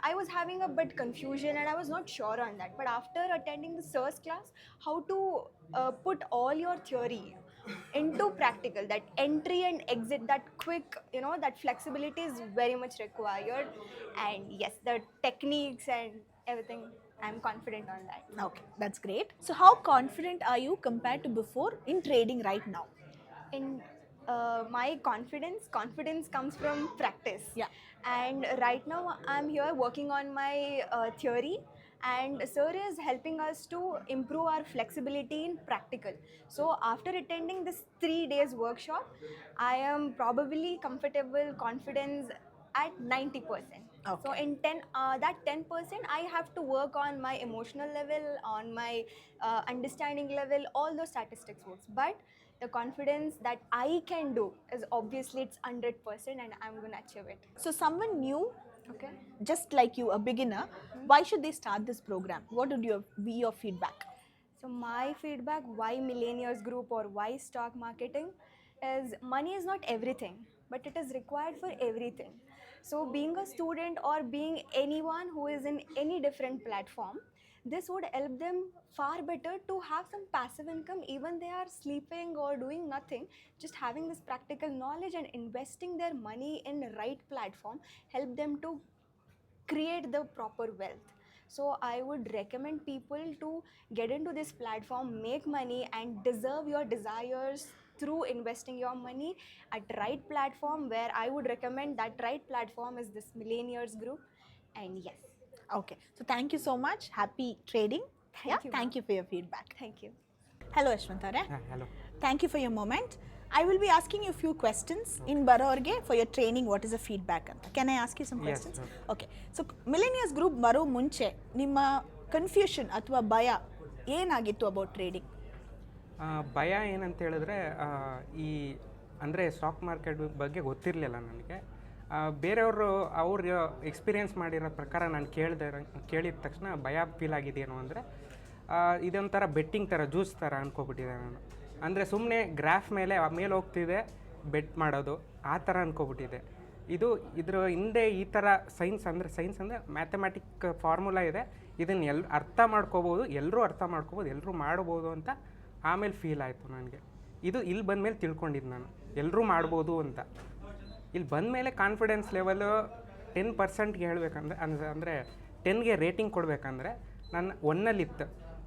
I was having a bit confusion and I was not sure on that. But after attending the SIRS class, how to put all your theory into practical, that entry and exit, that quick, that flexibility is very much required. And yes, the techniques and everything, I'm confident on that. Okay, that's great. So how confident are you compared to before in trading right now? In my confidence comes from practice. Yeah. And right now I'm here working on my theory, and sir is helping us to improve our flexibility in practical. So after attending this 3 days workshop, I am probably confidence at 90%. Okay. So in that 10%, I have to work on my emotional level, on my understanding level, all those statistics works. But the confidence that I can do is obviously it's 100%, and I'm gonna achieve it. So someone new, Okay. just like you, a beginner, why should they start this program? What would be your feedback? So my feedback, why Millennials Group or why stock marketing, is money is not everything, but it is required for everything. So being a student or being anyone who is in any different platform, this would help them far better to have some passive income even they are sleeping or doing nothing. Just having this practical knowledge and investing their money in the right platform help them to create the proper wealth. So I would recommend people to get into this platform, make money, and deserve your desires through investing your money at right platform, where I would recommend that right platform is this Millennials Group. And yes, Okay, so thank you so much. Happy trading. Thank you, Thank ma'am. you for your feedback. thank you. Hello, Ashwantare. hello. Thank you for your moment. I will be asking you a few questions in Baroorge for your training. What is the feedback? Anta. Can I ask you some questions? sure. Okay. So Millennials Group ಬರೋ ಮುಂಚೆ ನಿಮ್ಮ ಕನ್ಫ್ಯೂಷನ್ ಅಥವಾ ಭಯ ಏನಾಗಿತ್ತು ಅಬೌಟ್ ಟ್ರೇಡಿಂಗ್? ಭಯ ಏನಂತ ಹೇಳಿದ್ರೆ ಈ ಅಂದರೆ ಸ್ಟಾಕ್ ಮಾರ್ಕೆಟ್ ಬಗ್ಗೆ ಗೊತ್ತಿರಲಿಲ್ಲ ನನಗೆ. ಬೇರೆಯವರು ಅವ್ರ ಎಕ್ಸ್ಪೀರಿಯೆನ್ಸ್ ಮಾಡಿರೋ ಪ್ರಕಾರ ನಾನು ಕೇಳಿದ ತಕ್ಷಣ ಭಯ ಫೀಲ್ ಆಗಿದ್ದೇನು ಅಂದರೆ ಇದೊಂಥರ ಬೆಟ್ಟಿಂಗ್ ಥರ ಜ್ಯೂಸ್ ಥರ ಅಂದ್ಕೊಬಿಟ್ಟಿದ್ದೆ ನಾನು. ಅಂದರೆ ಸುಮ್ಮನೆ ಗ್ರಾಫ್ ಮೇಲೆ ಹೋಗ್ತಿದೆ ಬೆಟ್ ಮಾಡೋದು ಆ ಥರ ಅಂದ್ಕೊಬಿಟ್ಟಿದ್ದೆ. ಇದ್ರ ಹಿಂದೆ ಈ ಥರ ಸೈನ್ಸ್ ಅಂದರೆ ಮ್ಯಾಥಮೆಟಿಕ್ ಫಾರ್ಮುಲಾ ಇದೆ, ಇದನ್ನು ಅರ್ಥ ಮಾಡ್ಕೋಬೋದು, ಎಲ್ಲರೂ ಅರ್ಥ ಮಾಡ್ಕೋಬೋದು, ಎಲ್ಲರೂ ಮಾಡ್ಬೋದು ಅಂತ ಆಮೇಲೆ ಫೀಲ್ ಆಯಿತು ನನಗೆ. ಇಲ್ಲಿ ಬಂದಮೇಲೆ ತಿಳ್ಕೊಂಡಿದ್ದು ನಾನು ಎಲ್ಲರೂ ಮಾಡ್ಬೋದು ಅಂತ. ಇಲ್ಲಿ ಬಂದಮೇಲೆ ಕಾನ್ಫಿಡೆನ್ಸ್ ಲೆವೆಲು 10%ಗೆ ಹೇಳಬೇಕಂದ್ರೆ ಅಂದರೆ 10ಗೆ ರೇಟಿಂಗ್ ಕೊಡಬೇಕಂದ್ರೆ ನಾನು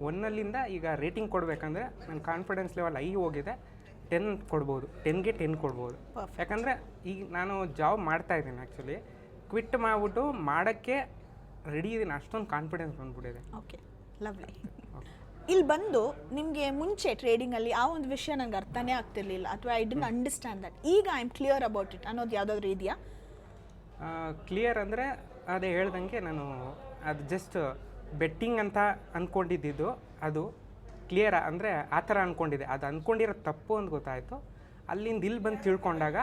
1ಅಲ್ಲಿಂದ ಈಗ ರೇಟಿಂಗ್ ಕೊಡಬೇಕಂದ್ರೆ ನನ್ನ ಕಾನ್ಫಿಡೆನ್ಸ್ ಲೆವೆಲ್ ಹೋಗಿದೆ, 10 ಕೊಡ್ಬೋದು, 10ಗೆ 10 ಕೊಡ್ಬೋದು. ಯಾಕಂದರೆ ಈಗ ನಾನು ಜಾಬ್ ಮಾಡ್ತಾಯಿದ್ದೀನಿ, ಆ್ಯಕ್ಚುಲಿ ಕ್ವಿಟ್ ಮಾಡಿಬಿಟ್ಟು ಮಾಡೋಕ್ಕೆ ರೆಡಿ ಇದ್ದೀನಿ, ಅಷ್ಟೊಂದು ಕಾನ್ಫಿಡೆನ್ಸ್ ಬಂದ್ಬಿಟ್ಟಿದೆ. Okay, lovely. ಇಲ್ಲಿ ಬಂದು ನಿಮಗೆ ಮುಂಚೆ ಟ್ರೇಡಿಂಗಲ್ಲಿ ಆ ಒಂದು ವಿಷಯ ನನಗೆ ಅರ್ಥನೇ ಆಗ್ತಿರ್ಲಿಲ್ಲ ಅಥವಾ ಐ ಡಿಂಟ್ ಅಂಡರ್ಸ್ಟ್ಯಾಂಡ್ ದಟ್, ಈಗ I am clear about it ಅನ್ನೋದು ಯಾವುದಾದ್ರೂ ಇದೆಯಾ? ಕ್ಲಿಯರ್ ಅಂದರೆ ಅದೇ ಹೇಳ್ದಂಗೆ ನಾನು ಅದು ಜಸ್ಟ್ ಬೆಟ್ಟಿಂಗ್ ಅಂತ ಅಂದ್ಕೊಂಡಿದ್ದು, ಅದು ಕ್ಲಿಯರ್ ಅಂದರೆ ಆ ಥರ ಅಂದ್ಕೊಂಡಿದ್ದೆ. ಅದು ಅಂದ್ಕೊಂಡಿರೋ ತಪ್ಪು ಅಂತ ಗೊತ್ತಾಯಿತು. ಅಲ್ಲಿಂದ ಇಲ್ಲಿ ಬಂದು ತಿಳ್ಕೊಂಡಾಗ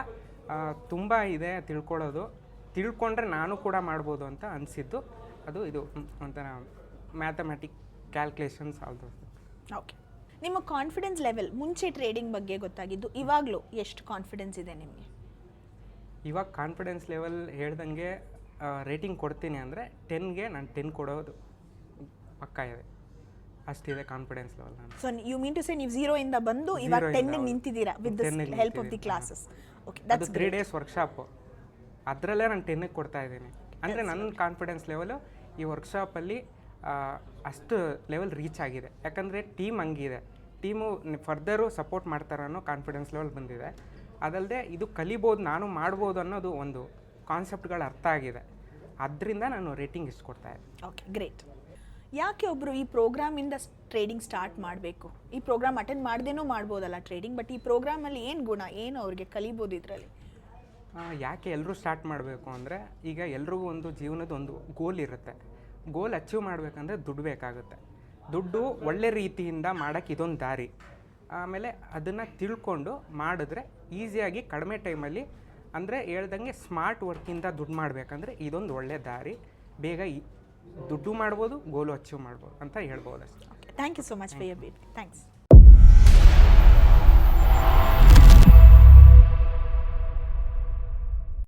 ತುಂಬ ಇದೆ ತಿಳ್ಕೊಂಡ್ರೆ ನಾನು ಕೂಡ ಮಾಡ್ಬೋದು ಅಂತ ಅನಿಸಿದ್ದು. ಇದು ಒಂಥರ ಮ್ಯಾಥಮೆಟಿಕ್ ಕ್ಯಾಲ್ಕುಲೇಷನ್ಸ್ ಆಲ್ದು. ಓಕೆ, ನಿಮ್ಮ ಕಾನ್ಫಿಡೆನ್ಸ್ ಲೆವೆಲ್ ಮುಂಚೆ ಟ್ರೇಡಿಂಗ್ ಬಗ್ಗೆ ಗೊತ್ತಾಗಿದ್ದು, ಇವಾಗಲೂ ಎಷ್ಟು ಕಾನ್ಫಿಡೆನ್ಸ್ ಇದೆ ನಿಮಗೆ? ಇವಾಗ ಕಾನ್ಫಿಡೆನ್ಸ್ ಲೆವೆಲ್ ಹೇಳ್ದಂಗೆ ರೇಟಿಂಗ್ ಕೊಡ್ತೀನಿ ಅಂದರೆ 10ಗೆ ನಾನು 10 ಕೊಡೋದು ಪಕ್ಕ ಇದೆ, ಅಷ್ಟಿದೆ ಕಾನ್ಫಿಡೆನ್ಸ್ ಲೆವೆಲ್. ನಾನು so you mean to say ನೀವು 0 ಇಂದ ಬಂದು ಇವಾಗ 10ಗೆ ನಿಂತಿದ್ದೀರಾ with the help of the classes. Okay, ಅದು 3 ಡೇಸ್ ವರ್ಕ್ಶಾಪು, ಅದರಲ್ಲೇ ನಾನು 10ಗೆ ಕೊಡ್ತಾ ಇದ್ದೀನಿ. ಅಂದರೆ ನನ್ನ ಕಾನ್ಫಿಡೆನ್ಸ್ ಲೆವೆಲು ಈ ವರ್ಕ್ಶಾಪಲ್ಲಿ ಅಷ್ಟು ಲೆವೆಲ್ ರೀಚ್ ಆಗಿದೆ. ಯಾಕಂದರೆ ಟೀಮ್ ಹಂಗಿದೆ, ಟೀಮು ಫರ್ದರು ಸಪೋರ್ಟ್ ಮಾಡ್ತಾರೆ ಅನ್ನೋ ಕಾನ್ಫಿಡೆನ್ಸ್ ಲೆವೆಲ್ ಬಂದಿದೆ. ಅದಲ್ಲದೆ ಇದು ಕಲಿಬೋದು, ನಾನು ಮಾಡ್ಬೋದು ಅನ್ನೋದು ಒಂದು ಕಾನ್ಸೆಪ್ಟ್ಗಳು ಅರ್ಥ ಆಗಿದೆ. ಅದರಿಂದ ನಾನು ರೇಟಿಂಗ್ ಇಷ್ಟು ಕೊಡ್ತಾ ಇದ್ದೆ. Okay, great. ಯಾಕೆ ಒಬ್ಬರು ಈ ಪ್ರೋಗ್ರಾಮಿಂದ ಟ್ರೇಡಿಂಗ್ ಸ್ಟಾರ್ಟ್ ಮಾಡಬೇಕು? ಈ ಪ್ರೋಗ್ರಾಮ್ ಅಟೆಂಡ್ ಮಾಡ್ದೇನೂ ಮಾಡ್ಬೋದಲ್ಲ ಟ್ರೇಡಿಂಗ್, ಬಟ್ ಈ ಪ್ರೋಗ್ರಾಮಲ್ಲಿ ಏನು ಗುಣ, ಏನು ಅವ್ರಿಗೆ ಕಲಿಬೋದು ಇದರಲ್ಲಿ? ಯಾಕೆ ಎಲ್ಲರೂ ಸ್ಟಾರ್ಟ್ ಮಾಡಬೇಕು ಅಂದರೆ, ಈಗ ಎಲ್ರಿಗೂ ಒಂದು ಜೀವನದ ಒಂದು ಗೋಲ್ ಇರುತ್ತೆ. ಗೋಲ್ ಅಚೀವ್ ಮಾಡಬೇಕಂದ್ರೆ ದುಡ್ಡು ಬೇಕಾಗುತ್ತೆ. ದುಡ್ಡು ಒಳ್ಳೆ ರೀತಿಯಿಂದ ಮಾಡೋಕ್ಕೆ ಇದೊಂದು ದಾರಿ. ಆಮೇಲೆ ಅದನ್ನು ತಿಳ್ಕೊಂಡು ಮಾಡಿದ್ರೆ ಈಸಿಯಾಗಿ ಕಡಿಮೆ ಟೈಮಲ್ಲಿ, ಅಂದರೆ ಹೇಳ್ದಂಗೆ ಸ್ಮಾರ್ಟ್ ವರ್ಕಿಂದ ದುಡ್ಡು ಮಾಡಬೇಕಂದ್ರೆ ಇದೊಂದು ಒಳ್ಳೆ ದಾರಿ. ಬೇಗ ದುಡ್ಡು ಮಾಡ್ಬೋದು, ಗೋಲು ಅಚೀವ್ ಮಾಡ್ಬೋದು ಅಂತ ಹೇಳ್ಬೋದು ಅಷ್ಟೇ. Thank you so much for your brief. Thanks.